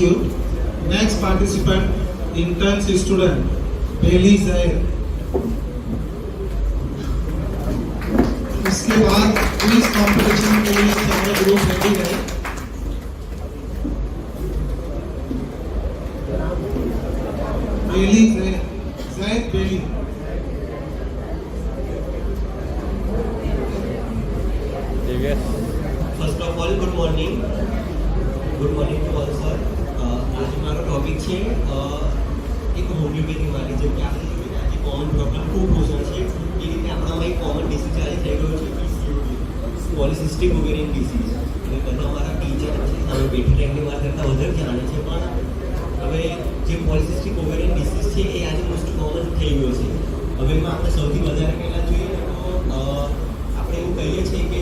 Thank you. Next participant, intern student, Bailey Zaid. इसके बाद क्विज कंपटीशन के लिए सारे ग्रुप रेडी है. Bailey Zaid Bailey. First of all good morning to all sir. આજે મારો ટોપિક છે એક હોમિયોપેથી માટે. જેમ કે આપણે જોઈએ આજે કોમન પ્રોબ્લેમ કુપોષણ છે, એ રીતે આપણામાં એક કોમન ડિસીઝ આજે થઈ ગયો છે PCOD, પોલિસિસ્ટિક ઓવેરિયન ડિસીઝ. હવે બધા અમારા ટીચર છે સામે બેઠી ટાઈમની વાત કરતાં વધારે જાણે છે, પણ હવે જે પોલિસિસ્ટિક ઓવેરિયન ડિસીઝ છે એ આજે મોસ્ટ કોમન થઈ ગયો છે. હવે એમાં આપણે સૌથી વધારે પહેલાં જોઈએ તો આપણે એવું કહીએ છીએ કે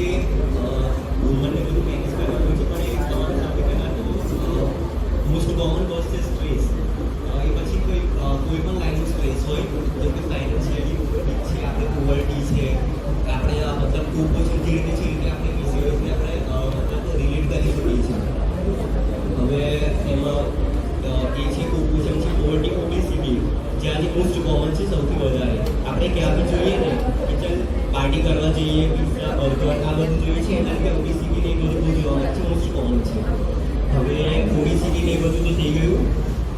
વુમનને બધું મેનેજ કરવાનું છે, પણ એ તમારા સાથે પહેલાં તો મોસ્ટ કોમન કોઝ છે સ્ટ્રેસ. એ પછી કોઈ પણ લાઈનનું સ્ટ્રેસ હોય, જેમ કે ફાઇનાન્શિયલી છે, આપણે પોવર્ટી છે, આપણે મતલબ કુપોષણ જે રીતે છે એ રીતે આપણે PCOSને આપણે મતલબ રિલેટ કરી શકીએ છીએ. હવે એમાં એ છે કુપોષણ છે, પોવર્ટી, ઓબેસિટી, જે આજે મોસ્ટ કોમન છે સૌથી વધારે. આપણે ક્યાં બી જોઈએ ને કે ચાલ પાર્ટી કરવા જઈએ, પિઝા, બર્ગર, આ બધું જોઈએ છે, એના લીધે ઓબેસિટી ને એ બધું બહુ જોવા છે, મોસ્ટ કોમન છે. હવે ઓબેસિટી ને એ બધું તો થઈ ગયું.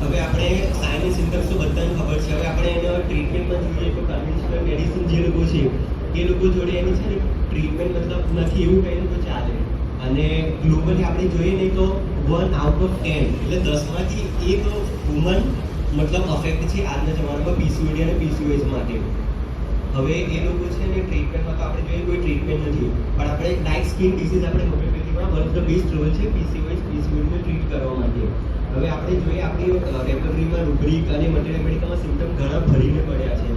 હવે આપણે સાયન્સ સિમ્ટમ્સ તો બધાને ખબર છે. હવે આપણે એનો ટ્રીટમેન્ટમાં જોઈએ તો કન્વેન્શનલ મેડિસિન જે લોકો છે એ લોકો જોડે એની છે ને ટ્રીટમેન્ટ મતલબ નથી એવું કહીને તો ચાલે. અને ગ્લોબલી આપણે જોઈએ નહીં તો 1 out of 10 એટલે 10માંથી 1 વુમન મતલબ અફેક્ટ છે આજના જમાનામાં PCOD અને PCOS માટે. હવે એ લોકો છે ને ટ્રીટમેન્ટમાં તો આપણે જોઈએ કોઈ ટ્રીટમેન્ટ નથી, પણ આપણે ડાયક સ્કિન ડિસીઝ આપણે હોમિયોપેથીમાં one of the best role છે PCODને ટ્રીટ કરવા માટે. હવે આપણે જોઈએ આપણી રેપટરીમાં રૂબ્રિક અને મટીરિયલ સિમ્ટમ ઘણા ભરીને પડ્યા છે.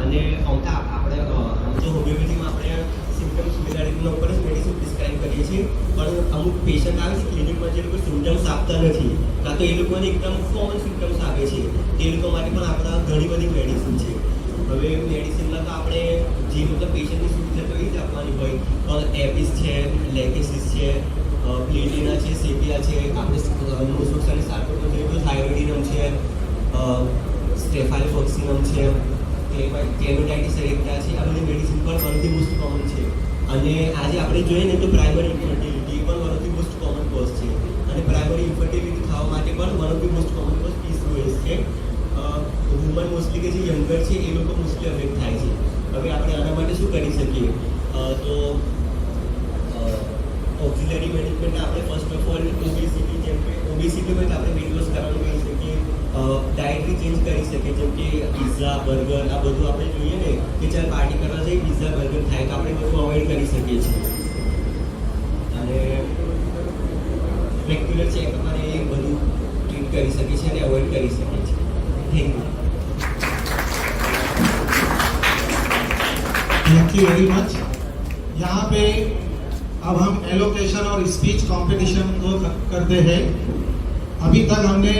અને આપણે આમ તો હોમિયોપેથીમાં આપણે સિમ્ટમ્સ વિદાડીના ઉપર જ મેડિસિન પ્રિસ્ક્રાઇબ કરીએ છીએ, પણ અમુક પેશન્ટ આવે છે ક્લિનિકમાં જે લોકો સિમ્ટમ્સ આપતા નથી, કાં તો એ લોકોને એકદમ કોમન સિમ્ટમ્સ આપે છે, એ લોકો માટે પણ આપણા ઘણી બધી મેડિસિન છે. હવે મેડિસિનમાં તો આપણે જે મતલબ પેશન્ટની સુવિધા તો એ જ આપવાની હોય, પણ એપિસ છે, લેકેસિસ છે, પ્લેટિના છે, સેપિયા છે, આપણે મોસોક્સાની સારવારમાં જોઈએ તો થાઇરોઇડિનમ છે, સ્ટેફાઇલોકોક્સિનમ છે, ક્લેમેટાઇટિસ એરિથ્રા છે, આ બધી મેડિસિન પણ one of the most common છે. અને આજે આપણે જોઈએ ને તો પ્રાઇમરી ઇન્ફર્ટિલિટી પણ one of the most common cause છે. અને પ્રાઇમરી ઇન્ફર્ટિલિટી થવા માટે પણ one of the most common cause PCOS છે. વુમન મોસ્ટલી કે જે યંગર છે એ લોકો મોસ્ટલી અફેક્ટ થાય છે. હવે આપણે આના માટે શું કરી શકીએ? તો ઓક્સિલરી મેનેજમેન્ટ આપણે ફર્સ્ટ ઓફ ઓલ ઓબેસિટી, જેમ કે ઓબેસિટીમાં આપણે વેટ લોસ કરવાનું કરી શકીએ, ડાયટરી ચેન્જ કરી શકીએ, જેમ કે પિઝા, બર્ગર, આ બધું આપણે જોઈએ ને કે ચાલ પાર્ટી કરવા જઈએ પિઝા બર્ગર થાય તો આપણે બધું અવોઇડ કરી શકીએ છીએ. અને રેગ્યુલર ચેકઅપ અને એ બધું ટ્રીટ કરી શકીએ છીએ અને અવોઇડ કરી શકીએ છીએ. Thank you very much. यहाँ पे अब हम एलोकेशन और स्पीच कंपटीशन को करते हैं. अभी तक हमने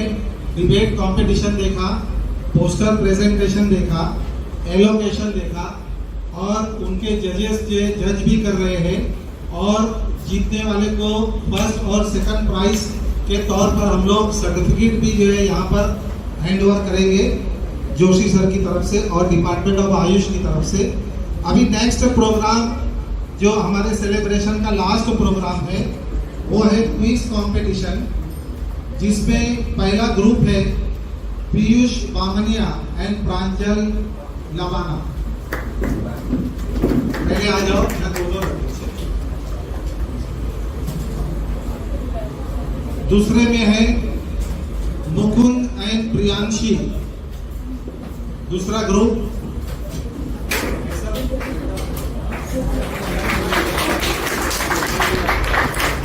डिबेट कंपटीशन देखा, पोस्टर प्रेजेंटेशन देखा, एलोकेशन देखा और उनके जजेस जज भी कर रहे हैं और जीतने वाले को फर्स्ट और सेकंड प्राइज के तौर पर हम लोग सर्टिफिकेट भी जो है यहाँ पर हैंड ओवर करेंगे जोशी सर की तरफ से और डिपार्टमेंट ऑफ आयुष की तरफ से. अभी नेक्स्ट प्रोग्राम जो हमारे सेलिब्रेशन का लास्ट प्रोग्राम है वो है क्विज कंपटीशन, जिसमें पहला ग्रुप है पीयूष बामनिया एंड प्रांजल लवाना. पहले आ जाओ, मैं दोनों दूसरे में है मुकुंद एंड प्रियांशी, दूसरा ग्रुप.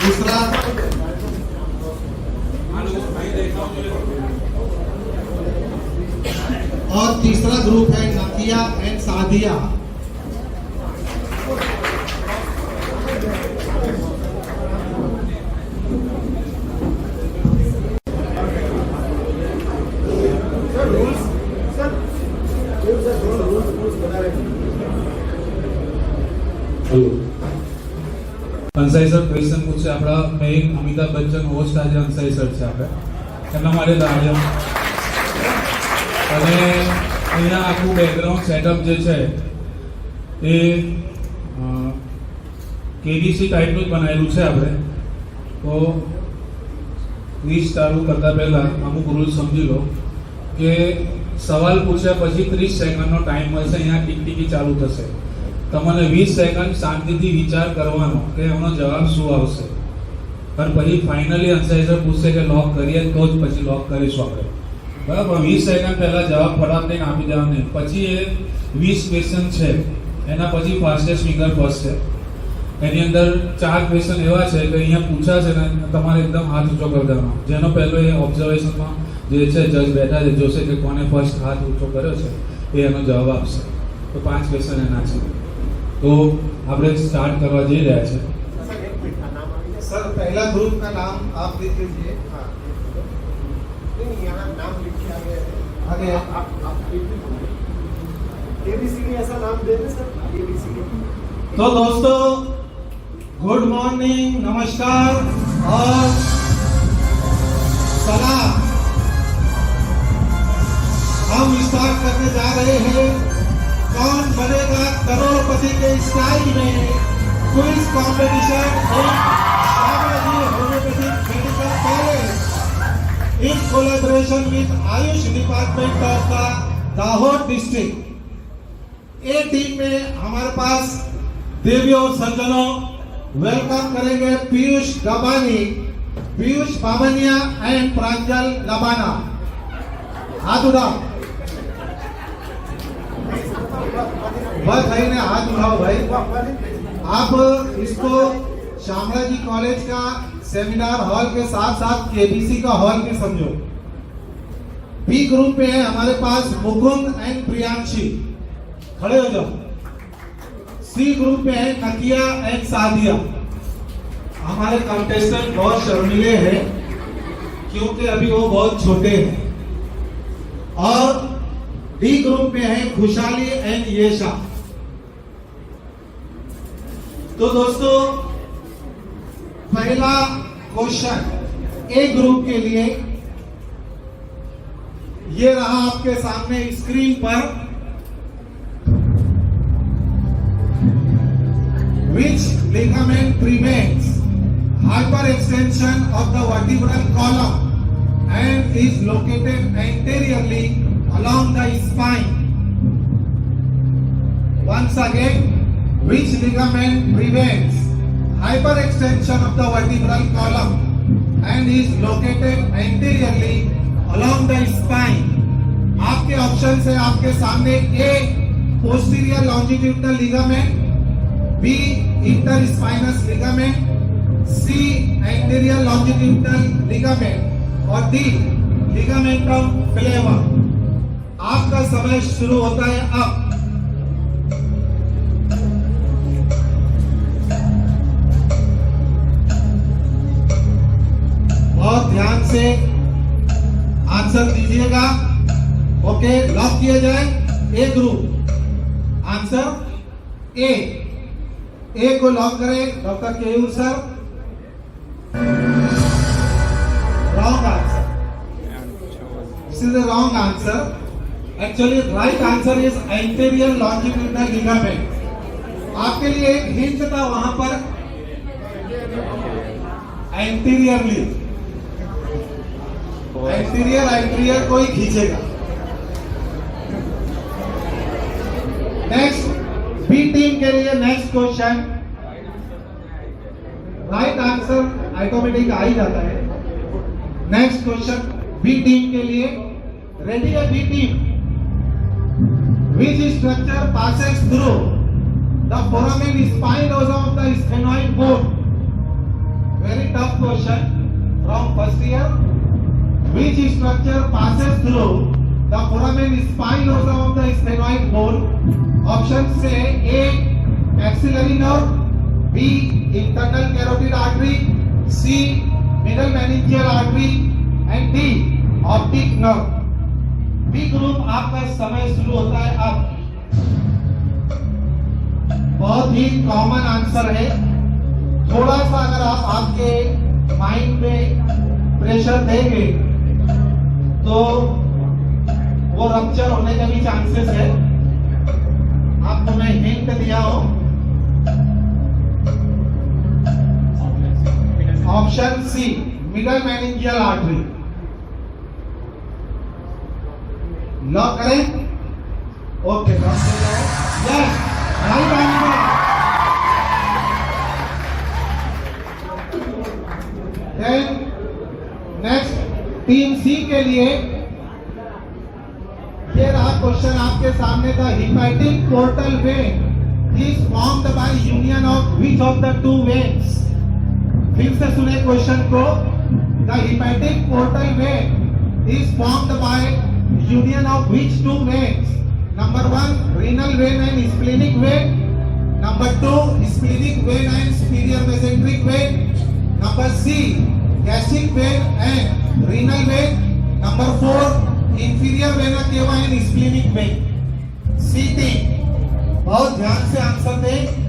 दूसरा और तीसरा ग्रुप है नकिया एंड सादिया. અંસાઈ સર ક્વેશ્ચન પૂછશે. આપણા મેઇન અમિતાભ બચ્ચન હોસ્ટ આજે અંસાઈ સર છે. આપણે એના માટે તાળીઓ. અને અહીંયા આખું બેકગ્રાઉન્ડ સેટઅપ જે છે એ કેબીસી ટાઈપનું જ બનાવેલું છે આપણે. તો ક્વિઝ ચાલુ કરતાં પહેલાં અમુક રૂલ સમજી લો કે સવાલ પૂછ્યા પછી 30 સેકન્ડનો ટાઈમ મળશે. અહીંયા ટીકટીકી ચાલુ થશે. તમને 20 સેકન્ડ શાંતિથી વિચાર કરવાનો કે એનો જવાબ શું આવશે. અને પછી ફાઇનલી આન્સર પૂછશે કે લોક કરીએ તો જ પછી લોક કરીશું આપણે. બરાબર. 20 સેકન્ડ પહેલા જવાબ ફટાફટ દઈને આપી દેવાનો નહીં. પછી એ 20 ક્વેશ્ચન છે એના પછી ફાસ્ટેસ્ટ ફિંગર ફર્સ્ટ છે. એની અંદર 4 ક્વેશ્ચન એવા છે કે અહીંયા પૂછાશે ને તમારે એકદમ હાથ ઊંચો કરી દેવાનો. જેનો પહેલો એ ઓબ્ઝર્વેશનમાં જે છે જજ બેઠા છે જોશે કે કોને ફર્સ્ટ હાથ ઊંચો કર્યો છે એ એનો જવાબ આપશે. તો 5 ક્વેશ્ચન એના છે. तो આપણે સ્ટાર્ટ કરવા જઈ રહ્યા છે. सर पहला ग्रुप का नाम आप लिख लीजिए. हाँ नहीं यहाँ नाम लिख के आगे आगे आप ABCD ऐसा नाम दे दें सर. ABCD. तो दोस्तों गुड मॉर्निंग, नमस्कार और सलाम. हम स्टार्ट करने जा रहे हैं कौन बनेगा करोड़पति के स्टाइल में quiz competition homeopathic medical college in collaboration with Ayush department of the Dahod district. A team में हमारे पास देवियों और सज्जनों वेलकम करेंगे पीयूष गबानी, पीयूष बामनिया एंड प्रांजल लबाना. हाथ उठाओ. बस भाई ने हाथ उठाओ भाई. आप इसको शामला जी कॉलेज का सेमिनार हॉल के साथ साथ केबीसी का हॉल भी समझो. बी ग्रुप में है हमारे पास मुकुंद एंड प्रियांशी, खड़े हो जाओ. सी ग्रुप में है नकिया एंड सादिया. हमारे कंटेस्टेंट बहुत शर्मीले हैं क्योंकि अभी वो बहुत छोटे हैं. और डी ग्रुप में है खुशहाली एंड येशा. तो दोस्तों पहला क्वेश्चन ए ग्रुप के लिए ये रहा आपके सामने स्क्रीन पर. Which ligament prevents hyperextension of the vertebral column and is located anteriorly along the spine? Once again, which ligament prevents hyperextension of the vertebral column and is located anteriorly along the spine? आपके option है आपके सामने. ए posterior longitudinal ligament, B interspinous ligament, C anterior longitudinal ligament और D ligamentum flavum. आपका समय शुरू होता है अब. बहुत ध्यान से आंसर दीजिएगा. ओके, लॉक किया जाए. ए ग्रुप आंसर ए को लॉक करें. Doctor Keyur sir. Wrong answer. This is the wrong answer. Actually right answer is anterior longitudinal ligament. आपके लिए एक हिंट था वहां पर एंटीरियरली. एंटीरियर कोई खींचेगा. नेक्स्ट बी टीम के लिए next question. Right answer automatic आ ही जाता है. नेक्स्ट क्वेश्चन बी टीम के लिए. रेडी है B team? Which structure passes through the foramen spinosa of the sphenoid bone? Very tough question from first year. Which structure passes through the foramen spinosa of the sphenoid bone? Option say A maxillary nerve, B internal carotid artery, C middle meningeal artery and D optic nerve. B group आपका समय शुरू होता है अब. बहुत ही common answer है. थोड़ा सा अगर आप आपके माइंड पे प्रेशर देंगे तो वो रप्चर होने का भी चांसेस है। आपको मैं हिंट दिया हूं, option C middle meningeal artery. Lock करें? Okay, yes, right answer. Then next team C के लिए ये रहा क्वेश्चन आपके सामने। The hepatic portal vein is formed by union of which of the two veins. फिर से सुने क्वेश्चन को। The hepatic portal vein is formed by union of which two veins. Number 1 renal vein and splenic vein, number 2 splenic vein and superior mesenteric vein, number C gastric vein and renal vein, number 4 inferior vena cava and splenic vein. C बहुत ध्यान से answer दें।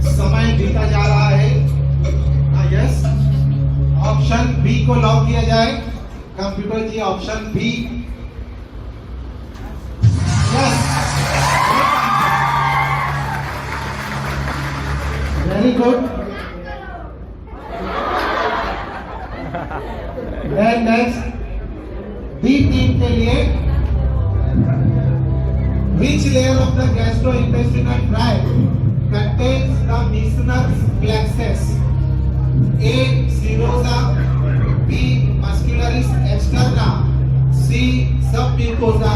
समय बीता जा रहा है। Yes, option B को लॉक किया जाए। कंप्यूटर जी option B. Yes, very good. Next B team के लिए which layer of the gastrointestinal tract contains the Meissner's plexus? A. serosa, B. muscularis externa, C. submucosa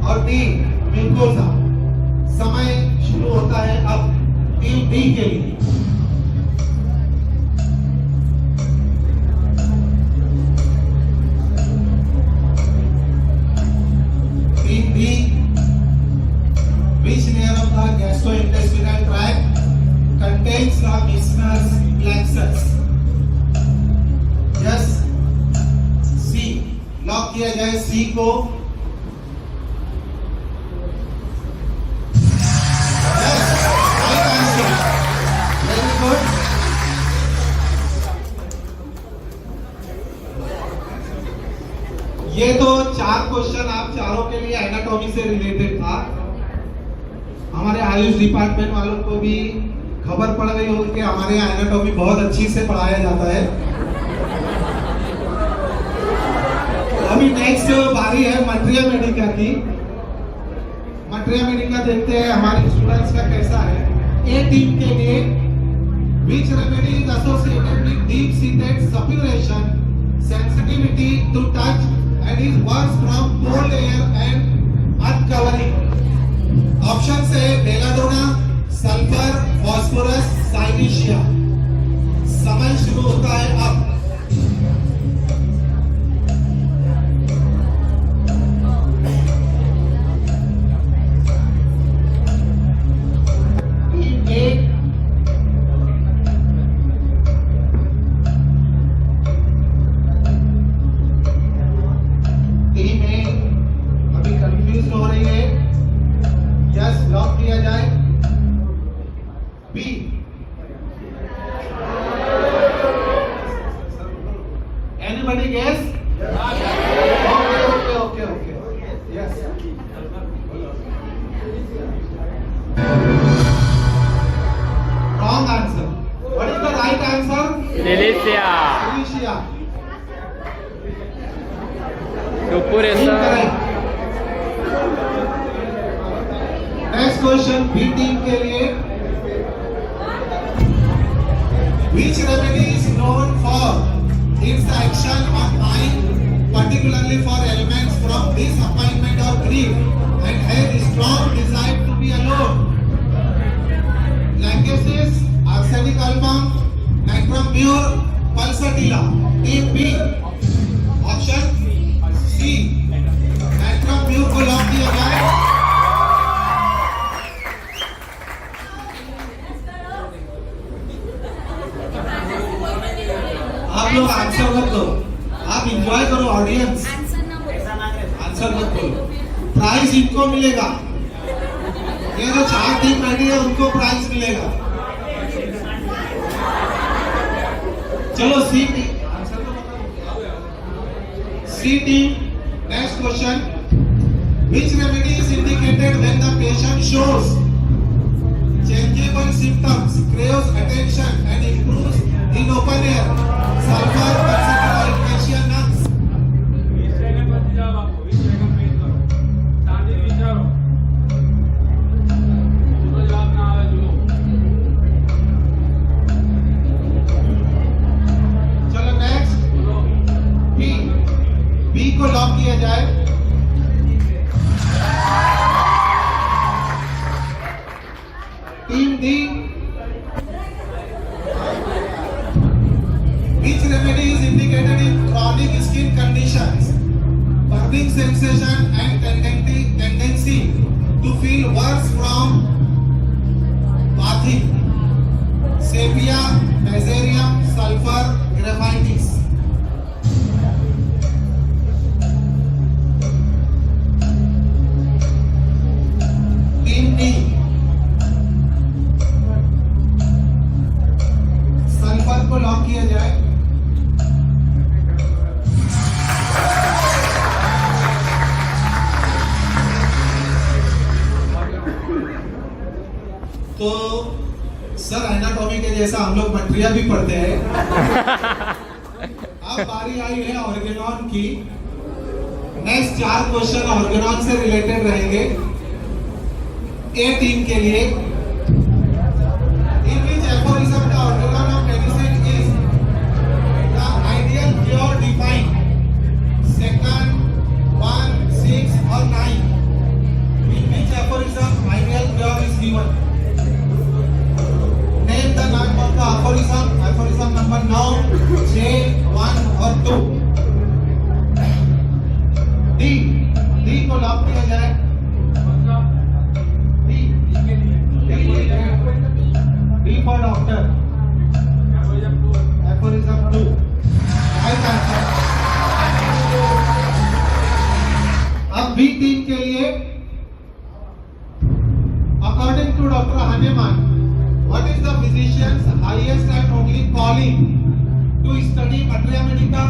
और D. mucosa। समय शुरू होता है अब टीम डी के लिए। Team D, which layer of the gastrointestinal tract contains the Meissner's plexus? Yes, C lock किया जाए सी को। Yes, right answer. Very good. ये तो 4 क्वेश्चन आप चारों के लिए एनाटॉमी से रिलेटेड था। हमारे आयुष डिपार्टमेंट वालों को भी खबर पड़ गई होगी कि हमारे यहाँ एनाटॉमी बहुत अच्छी से पढ़ाया जाता है। अभी नेक्स्ट बारी है मटेरिया मेडिका की। मटेरिया मेडिका देखते हैं हमारे स्टूडेंट्स का कैसा है। ए टीम के लिए which remedy is associated with deep seated suppuration, sensitivity to touch and is worse from cold air and uncovering? Option से बेलाडोना, सल्फर, फास्फोरस, साइनेशिया। समय शुरू होता है अब। टीम ए अभी कंफ्यूज हो रही है। यस, लॉक किया जाए B. Anybody guess? Okay. Yes, wrong answer. What is the right answer? Delicia. Next question B team के लिए। Which remedy is known for its action on mind, particularly for elements from disappointment or grief and has strong desire to be alone? Lankestis, arsenic album, nitrum pure, pulsatilla. Team B, option C, nitrum pure को lock किया जाए। आप लोग answer मत दो, आप enjoy करो audience. Answer मत बोलो, प्राइज इनको मिलेगा। ये जो 4 टीम बैठी है उनको प्राइज मिलेगा। चलो C team, next question, which remedy is indicated when the patient shows changeable symptoms, craves attention and improves in open air, sulfur, concentrated Asian nuts? चलो नेक्स्ट बी को लॉक किया जाए। Team D, which remedy is indicated in chronic skin conditions, burning sensation and tendency to feel worse from bathing, sepia, mesothelium, sulfur, graphitis? Team D, sulphur को lock किया जाए। तो sir anatomy के जैसा हम लोग मटेरिया भी पढ़ते हैं। अब बारी आई है ऑर्गेनॉन की। नेक्स्ट 4 क्वेश्चन ऑर्गेनॉन से रिलेटेड रहेंगे। ए टीम के लिए, in which aphorism the organ of medicine is the ideal cure defined? Second, 1, 6 or 9? In which aphorism ideal cure is given? Name the name of the aphorism. Aphorism number 9, 6, 1 or 2? D को lock किया जाए। D for doctor. Aphorism 2. Right answer. अब B team के लिए, according to Dr. Hahnemann, what is the physician's highest and only calling? To study materia medica,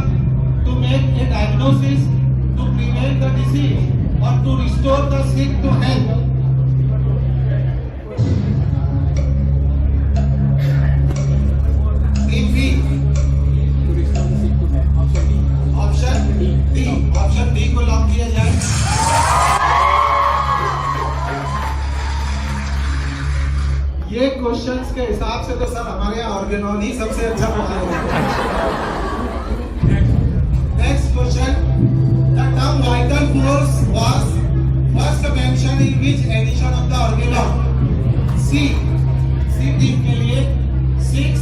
to make a diagnosis, to prevent the disease, or to restore the sick to health? Option D को lock किया जाए। ये questions के हिसाब से तो sir हमारे यहाँ ऑर्गेनॉन ही सबसे अच्छा पढ़ाया। Next question, the term vital force was first mention in which edition of the Organon? C team के लिए 6,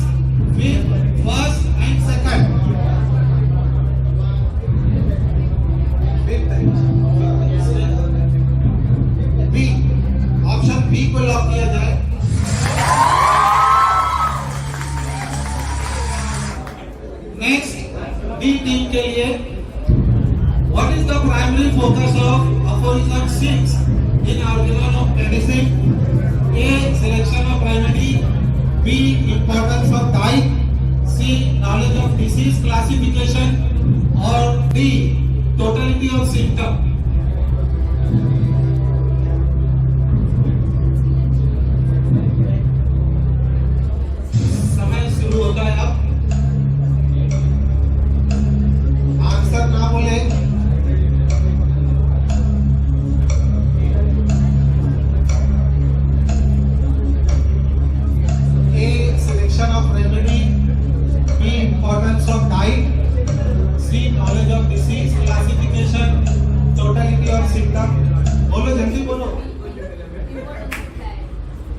5, 1 and 2nd। B, option B को लॉक किया जाए। नेक्स्ट डी टीम के लिए, what is the primary focus of aphorism 6 in organon of medicine? A, selection of remedy. B, importance of diet. C, knowledge of disease classification. Or D, totality of symptom. समय शुरू होता है अब। Answer ना बोले। A, selection of remedy. B, importance of diet. C, knowledge of disease classification. Totality of symptom. बोलो जल्दी बोलो।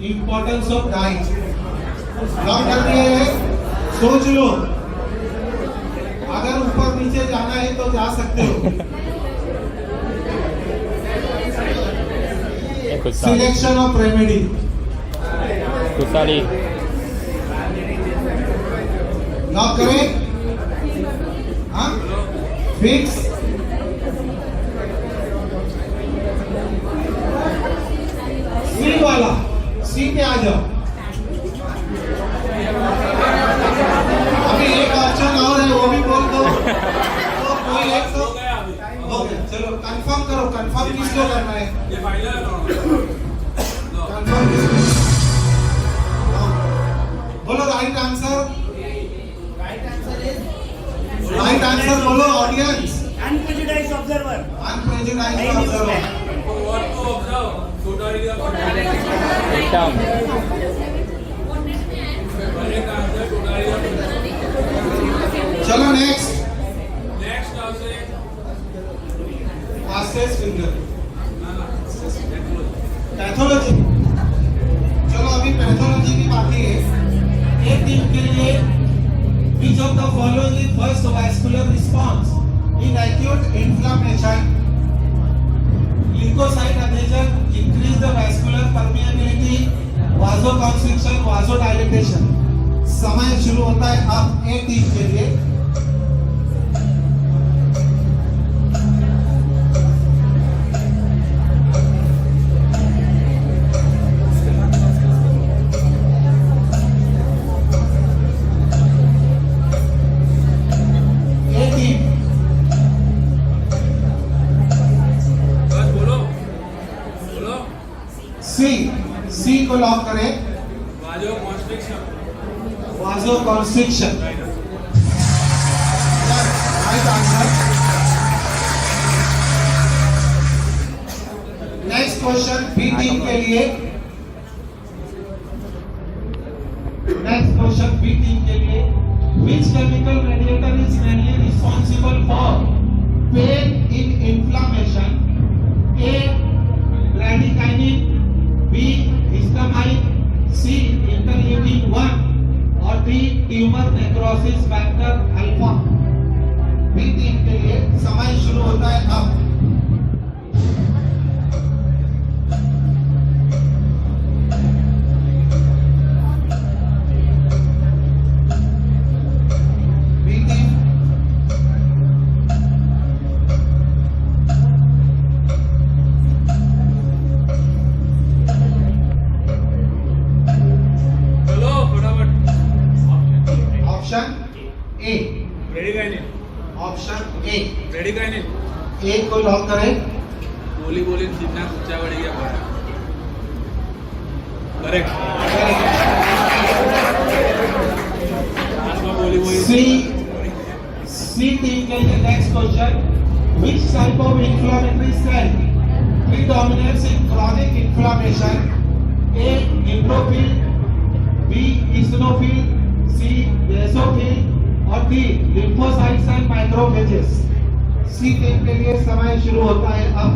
Importance of diet. लॉक कर दिया है, सोच लो। अगर ऊपर नीचे जाना है तो जा सकते हो। Selection of remedy. लॉक करें? हाँ, फिक्स। सी वाला, सी पे आ जाओ। अभी एक ऑप्शन और है, वो भी बोल दो। तो कोई एक तो हो गया। चलो कंफर्म करो, कंफर्म किसको करना है? कंफर्म किसको? बोलो राइट आंसर। राइट आंसर बोलो ऑडियंस। Unprejudiced observer. अनप्रेजुडाइज्ड ऑब्जर्वर। चलो नेक्स्ट। Fastest finger pathology. चलो अभी पैथोलॉजी की बाकी है। एक दिन के लिए which of the following is first vascular response in acute inflammation? Leukocyte adhesion, increase the vascular permeability, vasoconstriction, vasodilatation। समय शुरू होता है अब ए टीम के लिए। सी को लॉक करें। Vasoconstriction right answer. Next question B team के लिए। नेक्स्ट क्वेश्चन बी टीम के लिए। Which chemical mediator is mainly responsible for pain in inflammation? A. Bradykinin, B. Histamine, C. Interleukin-1 और D. Tumor necrosis factor alpha। B team के लिए समय शुरू होता है अब। ऑप्शन ए को लॉक करें। बोली जितना ऊंचा बढ़ेगा बड़ा। करेक्ट। सी टीम के लिए next question. Which type of inflammatory cell predominates in chronic inflammation? A. Neutrophil, B. Eosinophil, C. Basophil और D. Lymphocytes and macrophages। C team के लिए समय शुरू होता है अब।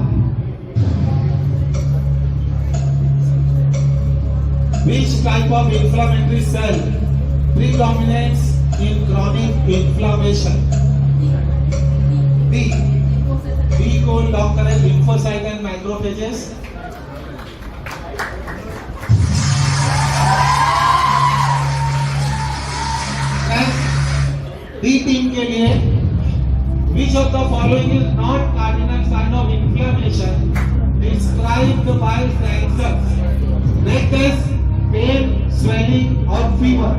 Which type of inflammatory cell predominates in chronic inflammation? B को lock करें। lymphocyte and macrophages। D team के लिए which of the following is not cardinal sign of inflammation described by Sanchez? Redness, pain, swelling or fever?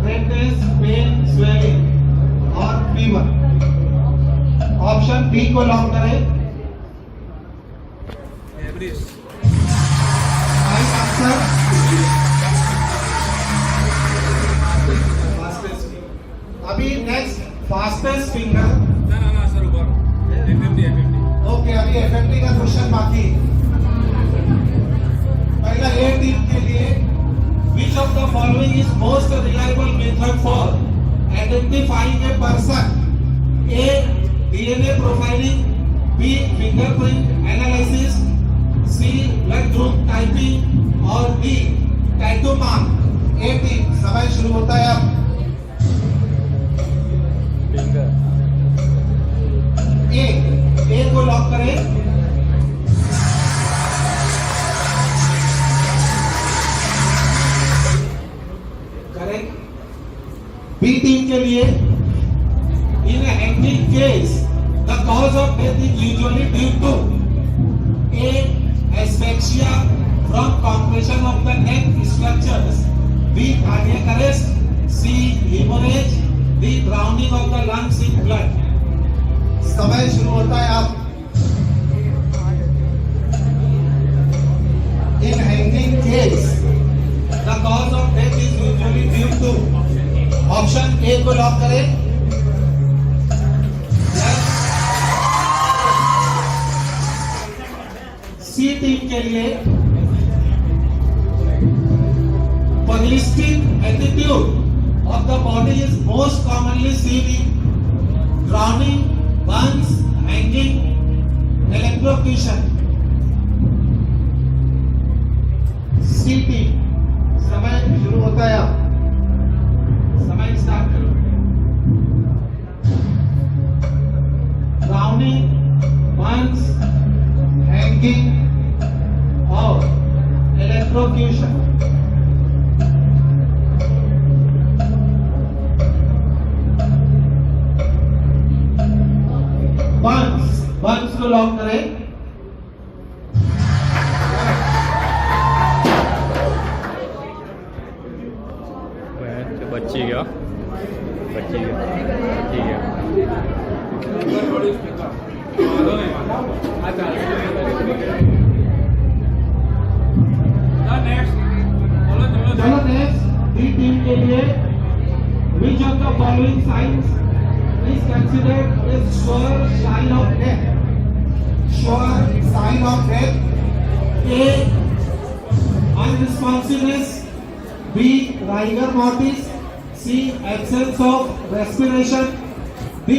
Redness, pain, swelling or fever? Option B को lock करें। Right answer. अभी next fastest finger. Okay अभी FMD का question बाकी। पहला ए team के लिए which of the following is most reliable method for identifying a person? A. DNA profiling, B. fingerprint analysis, C. blood group typing और D. tattoo mark। ए team समय शुरू होता है अब। ए को लॉक करें। करेक्ट। बी टीम के लिए in hectic case The cause of death is usually due to A. Asphyxia from compression of the neck structures, B. Cardiac arrest, C. Hemorrhage, D. drowning of the lungs in blood. समय शुरू होता है आप In hanging case, the cause of death is usually due to option A को lock करें. सी team के लिए Persistent attitude of the body is most commonly seen in drowning, burns, hanging, electrocution. CT समय शुरू होता है अब समय स्टार्ट करो. Drowning, burns, hanging और electrocution. बंस को लॉक करें. बच्ची गया चलो नेक्स्ट डी टीम के लिए which of the following signs is considered a sure sign of death? Sure sign of death. A. Unresponsiveness. B. Rigor mortis. C. Absence of respiration. D.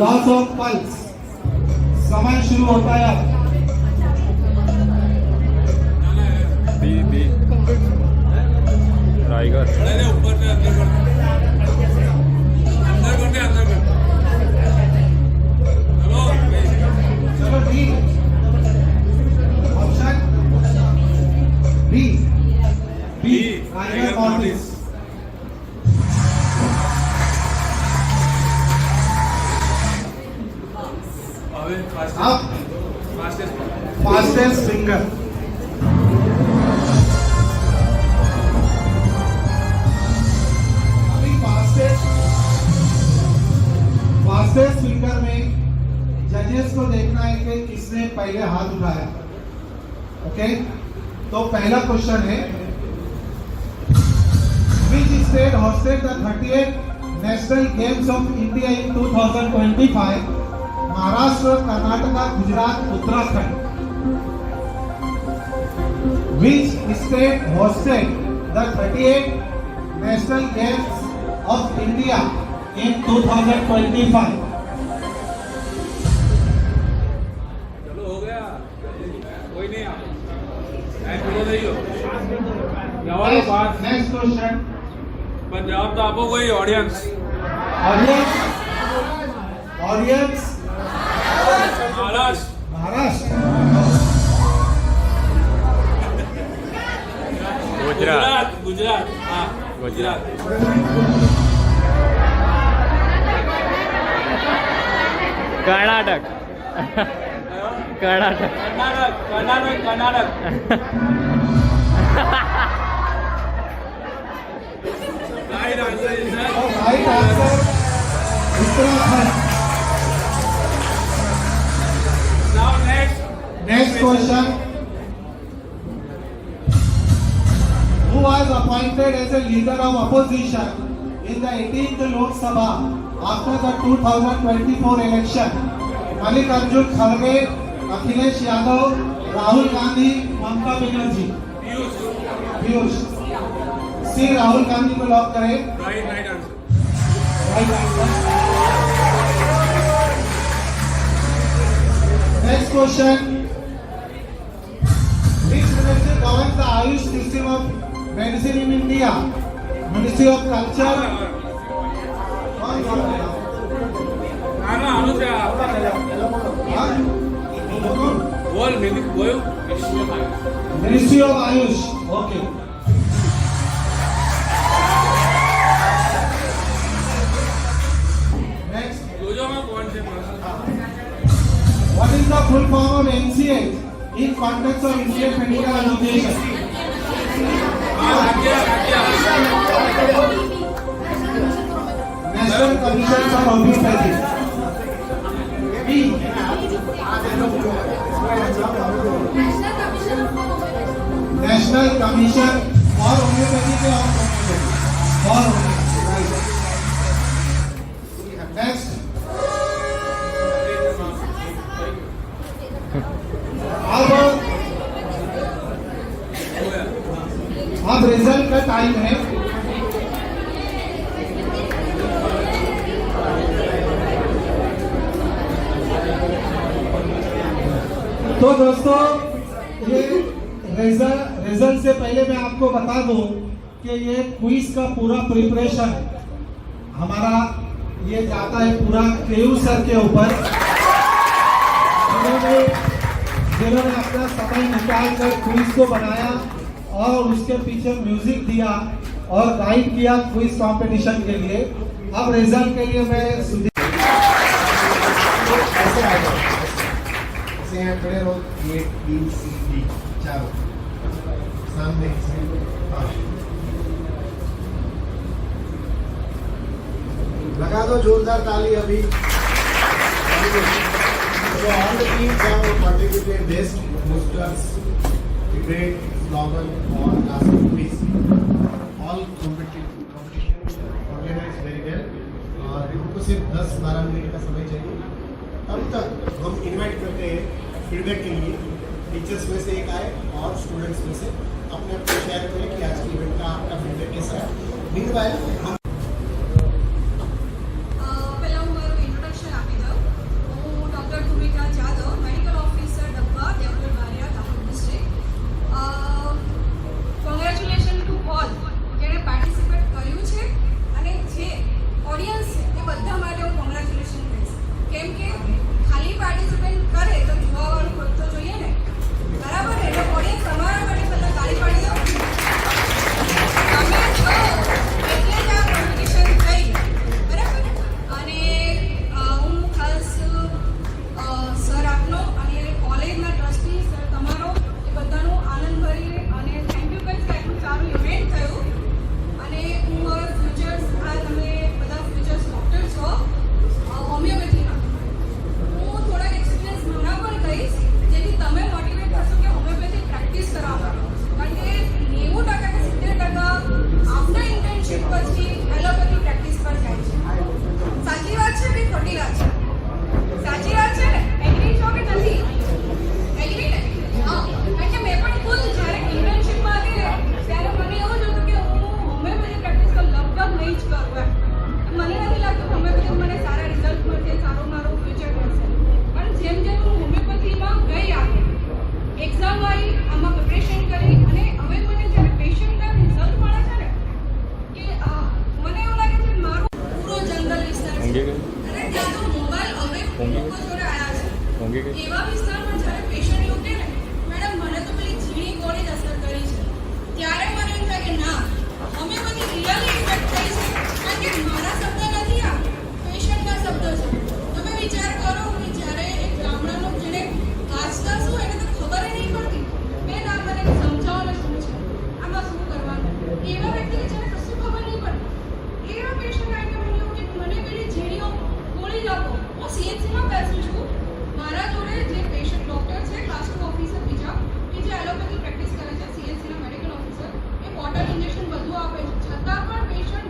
Loss of pulse. समय शुरू होता है अब. B tiger चलो D option B rigor mortis. अब fastest finger अभी fastest finger में जजेस को देखना है कि किसने पहले हाथ उठाया. ओके तो पहला क्वेश्चन है which state hosted the 38th National Games of India in 2025? Maharashtra, Karnataka, Gujarat, Uttarakhand. Which state hosted the 38th National Games of India in 2025? Next question. Punjab तो आपको कोई ऑडियंस ऑडियंस महाराष्ट्र महाराष्ट्र. गुजरात हाँ Gujarat Karnataka Karnataka right answer is right answer Uttarakhand. Now next Next question. Who was appointed as a leader of opposition in the 18th Lok Sabha after the 2024 election? Mallikarjun Kharge, Akhilesh Yadav, Rahul Gandhi, Mamata Banerjee. Piyush. C. Rahul Gandhi को lock करें. Right answer. Right answer. Next question. Which ministry governs the Ayush system of medicine in India? Ministry of Culture. Ministry of Ayush. Okay. Next. में कौन से Council of Indian Medical Education. National Commission for Homeopathy. National Commission for Homeopathy के और next. अब result का time है। तो दोस्तों ये रिजल्ट से पहले मैं आपको बता दूं कि ये क्विज का पूरा प्रिपरेशन हमारा ये जाता है पूरा केयू सर के ऊपर, जिन्होंने अपना समय निकाल कर क्विज को बनाया और उसके पीछे म्यूजिक दिया और गाइड किया क्विज कंपटीशन के लिए। अब रिजल्ट के लिए मैं खड़े रहो, A, B, C, D, चारों सामने लगा दो जोरदार ताली अभी। So all the teams have participated best, boosters, debate, slogan or last quiz. All competition organized very well. और इनको सिर्फ 10-12 मिनट का समय चाहिए। तब तक हम इनवाइट करते हैं फीडबैक के लिए टीचर्स में से एक आए और स्टूडेंट्स में से अपने शेयर करें कि आज की इवेंट का आपका फीडबैक कैसा है। मीनवाइल हम પહેલા હું મારું ઇન્ટ્રોડક્શન આપી દઉં। હું ડૉક્ટર ભૂમિકા જાદવ, મેડિકલ ઓફિસર ડબ્બા, Devgadh Bariya, Dahod district. Congratulation to all જેણે પાર્ટિસિપેટ કર્યું છે અને જે ઓડિયન્સ છે એ બધા માટે હું કોંગ્રેચ્યુલેશન કહીશ, કેમ કે ખાલી પાર્ટિસિપેટ કરે તો જોવાવાળું કોઈ તો જોઈએ ને, બરાબર ને? એટલે ઓડિયન્સ તમારા માટે પહેલાં તાળી પાડી દો। તમે છો એટલે જ આ કોમ્પિટિશન થઈ, બરાબર? અને હું ખાસ સર આપનો અને કોલેજના ટ્રસ્ટી સર તમારો એ બધાનું આનંદભરી અને થેન્ક યુ કહીશ કે આટલું સારું ઇવેન્ટ થયું। અને હું હવે ફ્યુચર્સ તમે બધા ફ્યુચર્સ ડૉક્ટર છો હોમિયોપેથીમાં, હું થોડાક એક્સપિરિયન્સ મારા પણ કહીશ જેથી તમે મોટિવેટ થશો કે હોમિયોપેથી પ્રેક્ટિસ કરવા માટે, કારણ કે 90% કે 70% આફ્ટર ઇન્ટર્નશિપ પછી એલોપેથી પ્રેક્ટિસ પર જાય છે। સાચી વાત છે કે ખોટી વાત છે? સાચી વાત છે ને? એગ્રી છો કે નથી? એગ્રી ને? હા, કારણ કે મેં પણ ખુદ જ્યારે ઇન્ટર્નશિપમાં હતી ને ત્યારે મને એવું જ હતું કે હું હોમિયોપેથી પ્રેક્ટિસ તો લગભગ નહીં જ કરું એમ। મને નથી લાગતું હોમિયોપેથી મને સારા રિઝલ્ટ મળશે, સારું મારું ફ્યુચર મળશે। પણ જેમ જેમ હું હોમિયોપેથીમાં ગઈ આગળ એક્ઝામ આવી, આમાં પ્રિપરેશન કરી અને હવે મને જ્યારે પેશન્ટના રિઝલ્ટ મળે છે ને કે મને એવું લાગે છે મારું પૂરો જંગલ વિસ્તાર છે અને ત્યાં તો મોબાઈલ હવે લોકો જોડે આવ્યા છે, એવા વિસ્તારમાં જ્યારે પેશન્ટ એવું કહે ને મેડમ મને તો પેલી ઝીણી ગોળી જ અસર કરી છે, ત્યારે મને એમ થાય કે ના હોમિયોપેથી રિયલી ઇફેક્ટ થઈ છે, કારણ કે મારા શબ્દ નથી આ પેશન્ટના શબ્દ છે। તમે વિચાર કરો કે જ્યારે એક ગામડાનો જેને વાંચતા શું એને તો ખબર નહીં પડતી, બેન આ મને સમજાવો ને શું છે, આમાં શું કરવાનું, એવા વ્યક્તિને જેને કશું ખબર નહીં પડતી એવા પેશન્ટ આવી કે મને એવું કે મને પેલી ઝીણીઓ ગોળી જ આપો। હું સીએચસીમાં બેસું છું, મારા જોડે જે પેશન્ટ ડૉક્ટર છે ક્લાસ 2 ઓફિસર બીજા કે જે એલોપેથી પ્રેક્ટિસ કરે છે, સીએચસીના મેડિકલ ઓફિસર, એ બોટલ ઇન્જેક્શન બધું આપે છે, છતાં પણ પેશન્ટ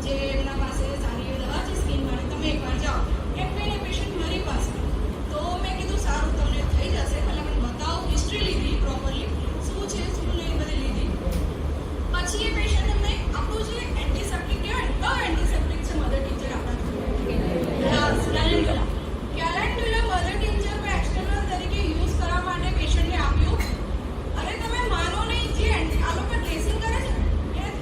જે એમના પાસે સારી એવી દવા છે સ્કિન માટે, તમે એકવાર જાઓ. એમ કહીને પેશન્ટ મારી પાસે, તો મેં કીધું સારું તમને થઈ જશે, પહેલાં મને બતાવો. હિસ્ટ્રી લીધી પ્રોપરલી, શું છે શું નહીં બધી લીધી. પછી એ પેશન્ટને મેં આપણું જે એન્ટીસેપ્ટિક કહેવાય ને, કયો એન્ટીસેપ્ટિક છે મધર ટીચર આપણા કેલેન્ડ્યુલા. કેલેન્ડ્યુલા મધર ટીચર મેં એક્સટર્નલ તરીકે યુઝ કરવા માટે પેશન્ટને આપ્યું. અને તમે માનો નહીં, જે આ લોકો ડ્રેસિંગ કરે છે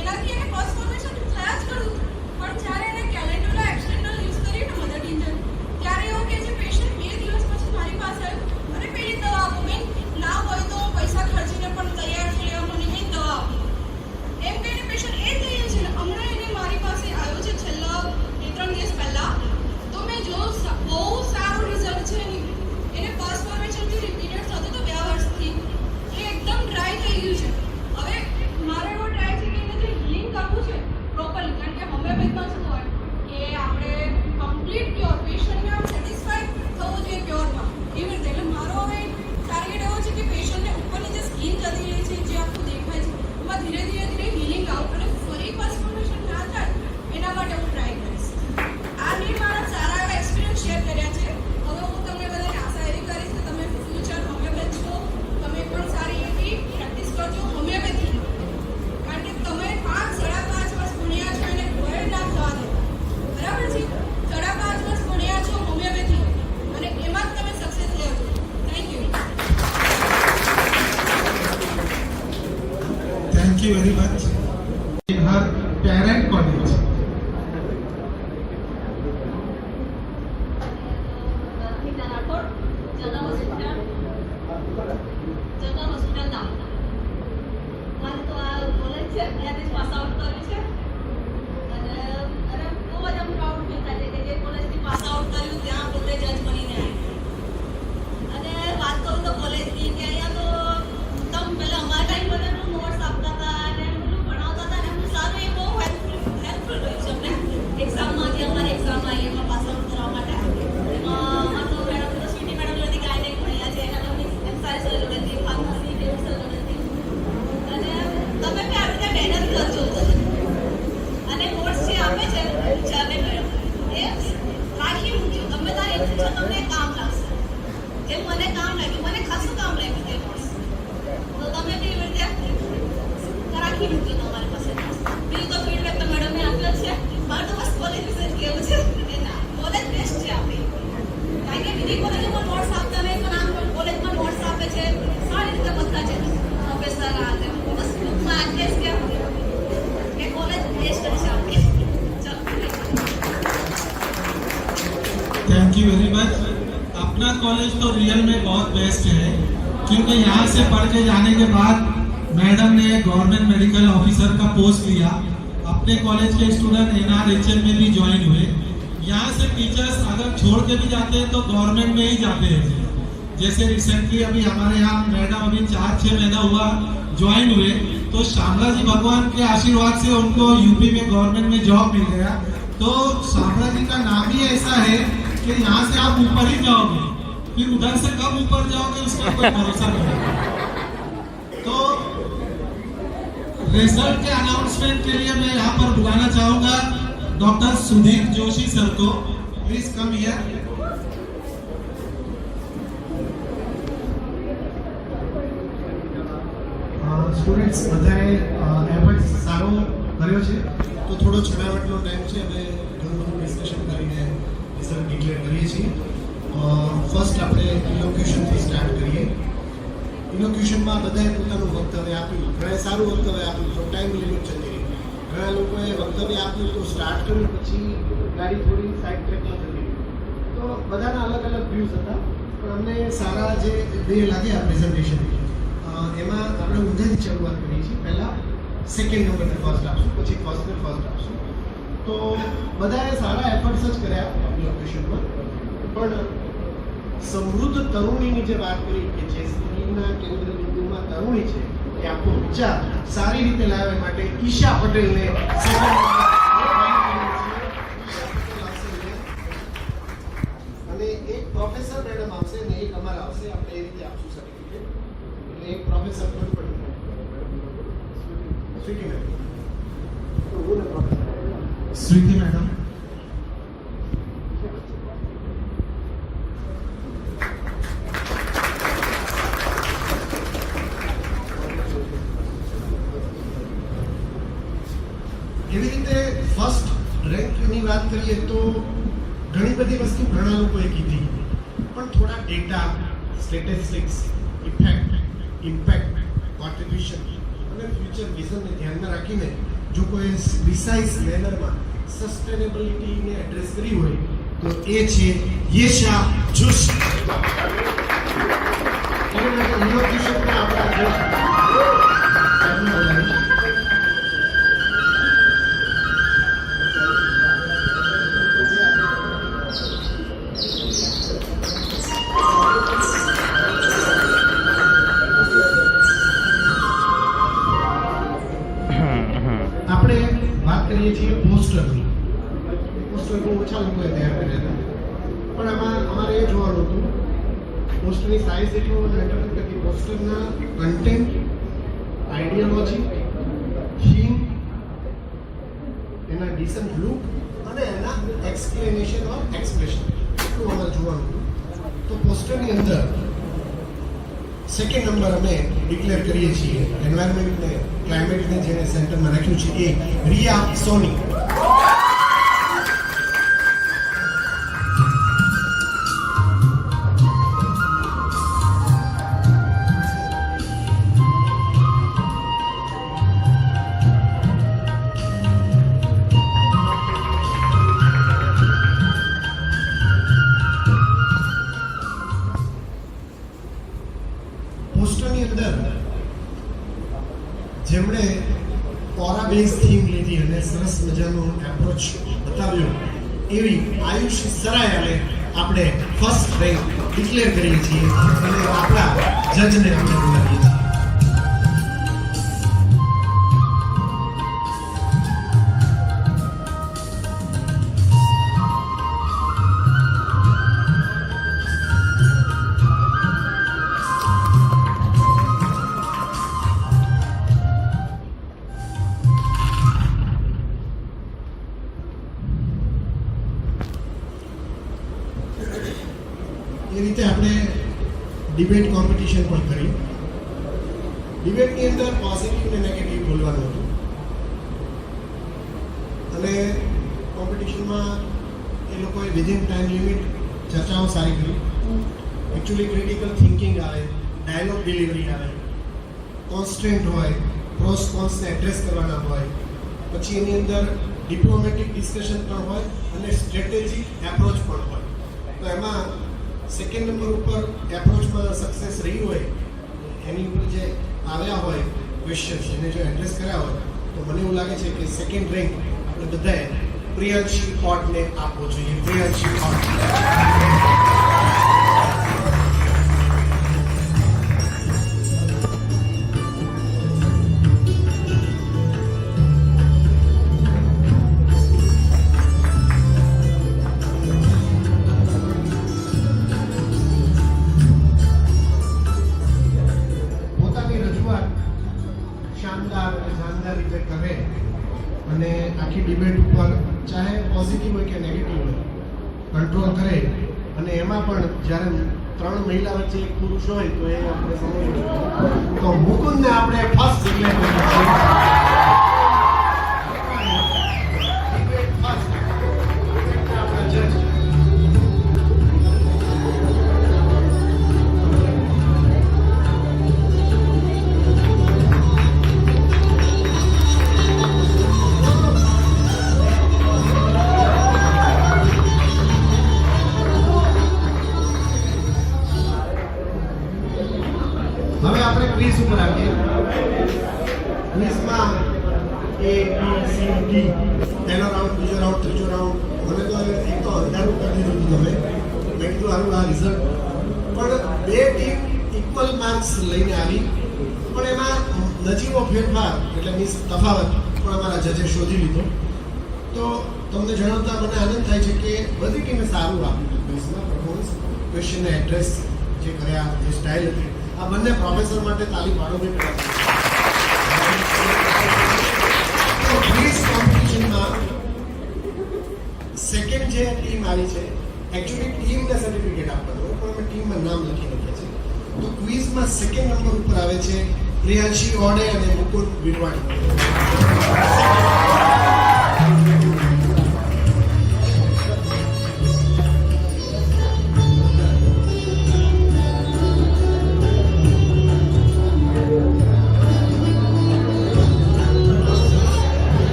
એનાથી એને ફર્સ્ટ ફોર્મેશન થયા જ કરું, પણ જ્યારે એને કેલેન્ડ્યુલા એક્સટર્નલ યુઝ કરી ને મધર ટીચર, ત્યારે એવું કે છે પેશન્ટ 2 દિવસ પછી મારી પાસે આવ્યું અને પેલી દવા આપો. મેં ના હોય તો પૈસા ખર્ચીને પણ તૈયાર છે લેવા મને મેં દવા આપી. એમ કહીને પેશન્ટ એ થઈ ગયું છે ને હમણાં એને મારી પાસે આવ્યો છે છેલ્લા 2-3 દિવસ પહેલાં. તો મેં જો બહુ સારું રિઝલ્ટ છે એની. એને ફર્સ્ટ ફોર્મેશનથી રિપીટેડ થતું તો 2 વર્ષથી એ એકદમ ડ્રાય થઈ ગયું છે. હવે મારે એવો ટ્રાય છે કે એને જે હીલિંગ કરવું છે પ્રોપરલી, કારણ કે હોમિયોપેથમાં શું હોય કે આપણે કમ્પ્લીટ પ્યોર પેશન્ટને આમ સેટિસ્ફાઈડ થવું જોઈએ પ્યોરમાં, એવી રીતે. એટલે મારો હવે ટાર્ગેટ એવો છે કે પેશન્ટને ઉપરની જે સ્કિન જતી રહી છે, જે આખું દેખાય છે, એમાં ધીરે ધીરે હીલિંગ આવું અને ફરી ફર્સ્ટ ફોર્મેશન ના થાય એના માટે હું ટ્રાય કરીશ. આ મેં મારા સારા એવા એક્સપિરિયન્સ શેર કર્યા છે. હવે હું તમને બધાને આશા એવી કરીશ કે તમે ફ્યુચર હોમિયોપેથ છો, તમે પણ સારી એવી પ્રેક્ટિસ કરજો હોમિયોપેથીની. કારણ કે તમે 5-5.5 વર્ષ ભણ્યા છો એને કોઈ ના થવા દો, બરાબર છે? 5.5 વર્ષ ભણ્યા છો હોમિયોપેથી અને એમાં જ તમે સક્સેસ લેજો. Thank you. Thank you very much. In her parent college. Thank you very much. अपना कॉलेज तो रियल में बहुत बेस्ट है, क्योंकि यहाँ से पढ़ के जाने के बाद मैडम ने गवर्नमेंट मेडिकल ऑफिसर का पोस्ट लिया. अपने कॉलेज के स्टूडेंट NRHM में भी ज्वाइन हुए. यहाँ से टीचर्स अगर छोड़ के भी जाते हैं तो गवर्नमेंट में ही जाते हैं. जैसे रिसेंटली अभी हमारे यहाँ मैडम अभी 4-6 महीना हुआ ज्वाइन हुए, तो शामला जी भगवान के आशीर्वाद से उनको यूपी में गवर्नमेंट में जॉब मिल गया. तो शामला जी का नाम ही ऐसा है कि यहाँ से आप ऊपर ही जाओगे, फिर उधर से कब ऊपर जाओगे उसका कोई भरोसा नहीं. तो रिजल्ट के अनाउंसमेंट के लिए मैं यहाँ पर बुलाना चाहूंगा डॉक्टर सुधीर जोशी सर को. Please come here. સ્ટુડન્ટ્સ બધાએ એફર્ટ સારો કર્યો છે, તો થોડો છોડાવટનો ટાઈમ છે. અમે ઘણું બધું ડિસ્કશન કરીને રિઝલ્ટ ડિક્લેર કરીએ છીએ. ફર્સ્ટ આપણે ઇલોક્યુશનથી સ્ટાર્ટ કરીએ. ઇલોક્યુશનમાં બધાએ પોતાનું વક્તવ્ય આપ્યું, ઘણાએ સારું વક્તવ્ય આપ્યું, તો ટાઈમ લિમિટ જતી રહી. ઘણા લોકોએ વક્તવ્ય આપ્યું તો સ્ટાર્ટ કર્યું, પછી ગાડી થોડી સાઈડ ટ્રેકમાં જતી રહી. તો બધાના અલગ અલગ વ્યૂઝ હતા, પણ અમને સારા જે બે લાગ્યા પ્રેઝન્ટેશન એમાં આપણે ઊંધાથી શરૂઆત કરીએ છીએ. પહેલાં સેકન્ડ નંબરને ફર્સ્ટ આપશું, પછી ફર્સ્ટને ફર્સ્ટ આપશું. તો બધાએ સારા એફર્ટ્સ જ કર્યા લોકેશનમાં. પણ સમૃદ્ધ તરુણીની જે વાત કરી કે જે સ્ત્રીના કેન્દ્ર બિંદુમાં તરુણી છે, એ આપણો વિચાર સારી રીતે લાવવા માટે ઈશા પટેલને અને એક પ્રોફેસર મેડમ આવશે અને એક અમારા આવશે. આપણે એ રીતે આપશું સર્ટિફિકેટ. एक प्रोफेसर को स्वीटी मैम तो वो ना प्रोफेसर સ્વીટી મેડમ. એવી રીતે ફર્સ્ટ રેન્કની વાત કરીએ તો ઘણી બધી વસ્તુ ઘણા લોકોએ કીધી, પણ થોડા ડેટા, સ્ટેટિસ્ટિક્સ, ઇમ્પેક્ટ, કોન્ટ્રીબ્યુશન અને ફ્યુચર વિઝનને ધ્યાનમાં રાખીને જો કોઈ પ્રિસાઇઝ મેનરમાં સસ્ટેનેબિલિટીને એડ્રેસ કરી હોય તો એ છે યેશા જોશી. એની માટે ઇનોવેશનમાં આપણા જોશી આપણે વાત કરીએ છીએ પોસ્ટરની. પોસ્ટર બહુ ઓછા લોકોએ તૈયાર કર્યા હતા, પણ આમાં અમારે એ જોવાનું હતું પોસ્ટરની સાઇઝ એટલો મેટર નથી કરતી. પોસ્ટરના કન્ટેન્ટ, આઈડિયોલોજી, થીમ, એના ડિસન્ટ લુક અને એના એક્સપ્લેનેશન ઓર એક્સપ્રેશન એટલું અમારે જોવાનું હતું. તો પોસ્ટરની અંદર સેકન્ડ નંબર અમે ડિક્લેર કરીએ છીએ એન્વાયરમેન્ટને, ક્લાઇમેટને જેને સેન્ટરમાં રાખ્યું છે એ રિયા સોની. પોસ્ટરની અંદર જેમણે ઓરા બેઝ થીમ લીધી અને સરસ મજાનો એપ્રોચ બતાવ્યો એવી આયુષ સરાયાને આપણે ફર્સ્ટ રેન્ક ડિક્લેર કરીએ છીએ અને આપણા જજને આપણે બોલાવીએ છીએ. એ રીતે આપણે ડિબેટ કોમ્પિટિશન પણ કરી. ડિબેટની અંદર પોઝિટિવ અને નેગેટિવ બોલવાનું હતું અને કોમ્પિટિશનમાં એ લોકોએ વિધિન ટાઈમ લિમિટ ચર્ચાઓ સારી કરી. એકચ્યુઅલી ક્રિટિકલ થિંકિંગ આવે, ડાયલોગ ડિલિવરી આવે, કોન્સ્ટન્ટ હોય, પ્રોસ કોન્સને એડ્રેસ કરવાના હોય, પછી એની અંદર ડિપ્લોમેટિક ડિસ્કશન પણ હોય અને સ્ટ્રેટેજિક એપ્રોચ પણ હોય. તો એમાં સેકન્ડ નંબર ઉપર એપ્રોચમાં સક્સેસ રહી હોય એની ઉપર જે આવ્યા હોય ક્વેશ્ચન્સ એને જો એડ્રેસ કર્યા હોય તો મને એવું લાગે છે કે સેકન્ડ રેન્ક આપણે બધાએ પ્રિયાંશી કોટને આપવો જોઈએ. પ્રિયાંશી કોટ. શાનદાર અને શાનદાર રીતે કરે અને આખી ડિબેટ ઉપર ચાહે પોઝિટિવ હોય કે નેગેટિવ હોય કંટ્રોલ કરે અને એમાં પણ જ્યારે 3 મહિલા વચ્ચે એક પુરુષ હોય તો એ આપણે સમજવું. તો મુકુંદને આપણે ફર્સ્ટ ડિક્લેર કરીએ છીએ. આપણા જજ હવે આપણે ક્વિઝ ઉપર આવીએ. ક્વિઝમાં A, B, C, D પહેલો રાઉન્ડ, બીજો રાઉન્ડ, ત્રીજો રાઉન્ડ. મને તો એક તો અંધારું કરી દીધું હતું તમે. મેં કીધું સારું આ રિઝલ્ટ. પણ બે ટીમ ઇક્વલ માર્ક્સ લઈને આવી, પણ એમાં નજીવો ફેરફાર એટલે મીન્સ તફાવત પણ અમારા જજે શોધી લીધો. તો તમને જણાવતા મને આનંદ થાય છે કે બધી ટીમે સારું આપ્યું ક્વિઝમાં પરફોર્મન્સ, ક્વેશ્ચનને એડ્રેસ જે કર્યા, જે સ્ટાઇલ હતી. આ બંને પ્રોફેસર માટે તાલી પાડવી પડે. ક્વિઝ કોમ્પિટિશનમાં સારી છે. એકચ્યુઅલી ટીમને સર્ટિફિકેટ આપવાનું હોય પણ અમે ટીમમાં નામ લખી નાખ્યા છે. તો ક્વિઝમાં સેકન્ડ નંબર ઉપર આવે છે પ્રિયાંશી ઓડે અને મુકુલ વિરવાણી.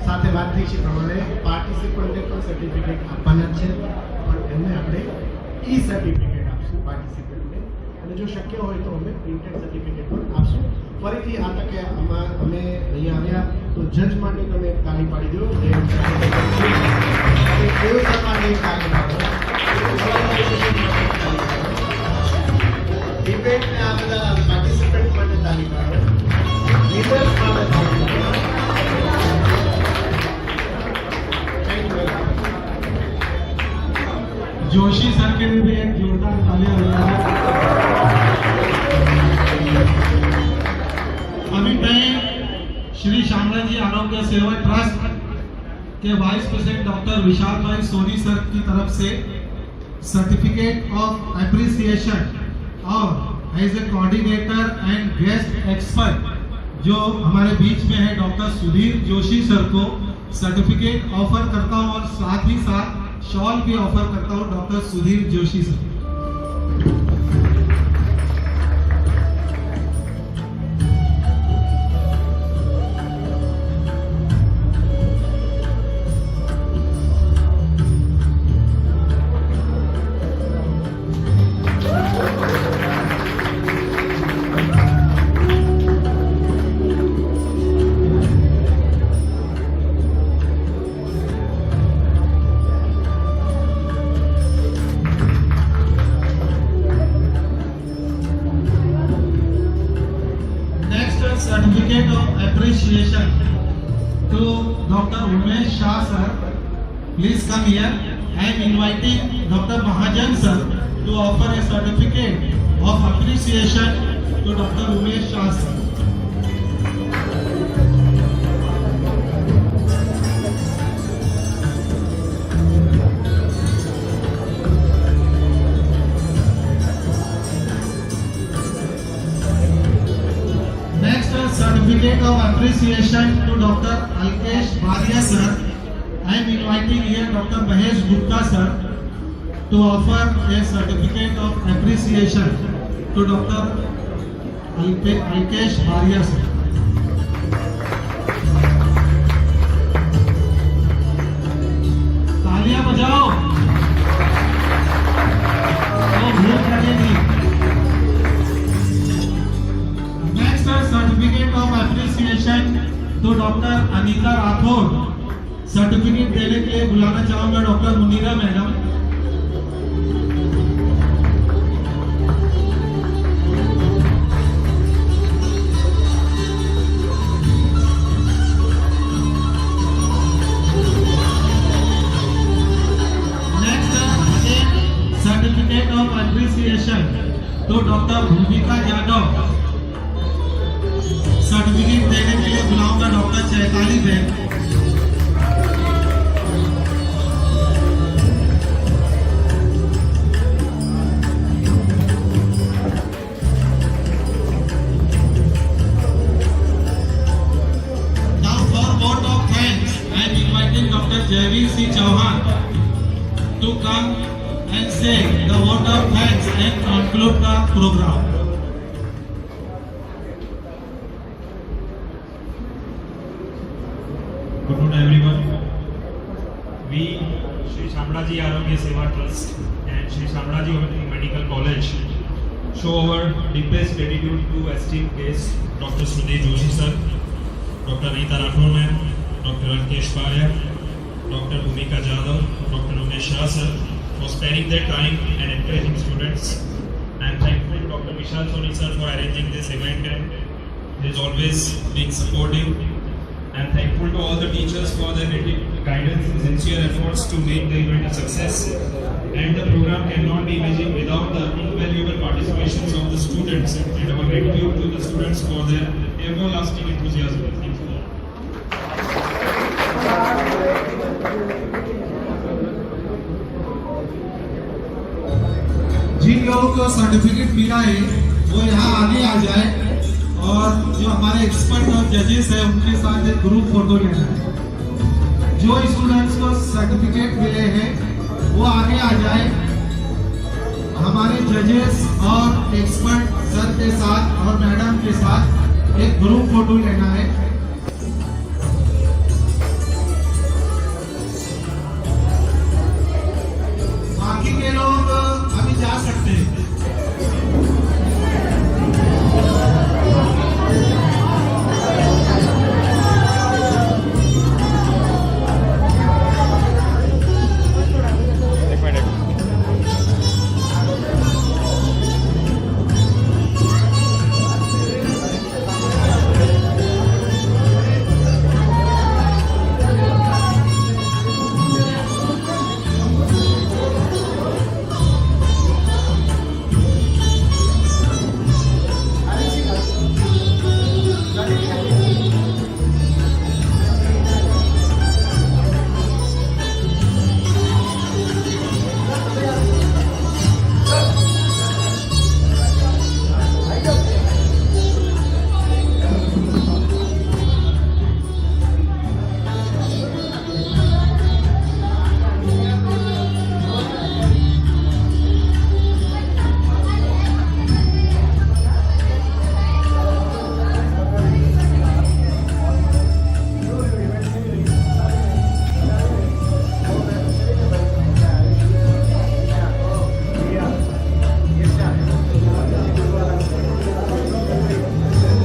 સાથે વાત થઈ છે પ્રમાણે પાર્ટિસિપન્ટને પણ સર્ટિફિકેટ આપવાના છે, પણ એમને આપણે ઈ સર્ટિફિકેટ આપશું પાર્ટિસિપન્ટને, અને જો શક્ય હોય તો અમે પ્રિન્ટેડ સર્ટિફિકેટ પણ આપશું. ફરીથી આ તકે અમે અહીંયા આવ્યા તો જજ માટે તમે એક તાળી પાડી દો, કેવું માટે એક તાળી પાડો, ડિબેટને આ બધા પાર્ટિસિપન્ટ માટે તાળી પાડો, લીડર્સ માટે તાળી પાડો. जोशी सर के लिए भी एक जोरदार तालियां बजाएं. अभी मैं श्री शामलाजी आरोग्य सेवा ट्रस्ट के वाइस प्रेसिडेंट डॉक्टर विशाल भाई सोनी सर की तरफ से सर्टिफिकेट ऑफ एप्रिसिएशन और as a coordinator and guest expert जो हमारे बीच में है डॉक्टर सुधीर जोशी सर को सर्टिफिकेट ऑफर करता हूं और साथ ही साथ शॉल भी ऑफर करता हूं doctor Sudhir Joshi sir. Certificate of appreciation to Dr. Umesh Shah sir. Please come here. I am inviting Dr. Mahajan sir to offer a certificate of appreciation to Dr. Umesh Shah sir. Certificate of appreciation to Dr. Alkesh Bharia sir. I am inviting here Dr. Mahesh Gupta sir to offer a certificate of appreciation to Dr. Alkesh Bharia sir. तालियां बजाओ, तो भूख लगेगी. Certificate of appreciation तो doctor Anita Rathore. Certificate देने के लिए बुलाना चाहूंगा doctor Munira madam. Next certificate of appreciation तो डॉक्टर भूमिका यादव. सर्टिफिकेट देने के लिए बुलाऊंगा डॉक्टर चैताली बहन. Now for vote of thanks, I am inviting Dr. Jaiveer C. Chauhan to come and say the vote of thanks and conclude the program. afternoon, everyone. We, Shri Shamlaji Arogya Seva Trust and Shri Shamlaji Medical College, show our deepest gratitude to esteemed guests, Dr. Sudhir Joshi sir, Dr. Anita Rathore ma'am, Dr. Ankesh Paria, Dr. Bhumika Jadhav, Dr. Umesh Shah sir, for sparing their time and encouraging students. I am thankful to Dr. Vishal Soni sir for arranging this event and he is always being supportive. I am thankful to all the teachers for their guidance and sincere efforts to make the event a success. And the program cannot be imagined without the invaluable participations of the students and our gratitude to the students for their everlasting enthusiasm. Thank you. जिन लोगों को certificate मिला है वो यहाँ आगे आ जाए और जो हमारे एक्सपर्ट और जजेस हैं उनके साथ एक ग्रुप फोटो लेना है। जो स्टूडेंट्स को सर्टिफिकेट मिले हैं वो आगे आ जाए, हमारे जजेस और एक्सपर्ट सर के साथ और मैडम के साथ एक ग्रुप फोटो लेना है।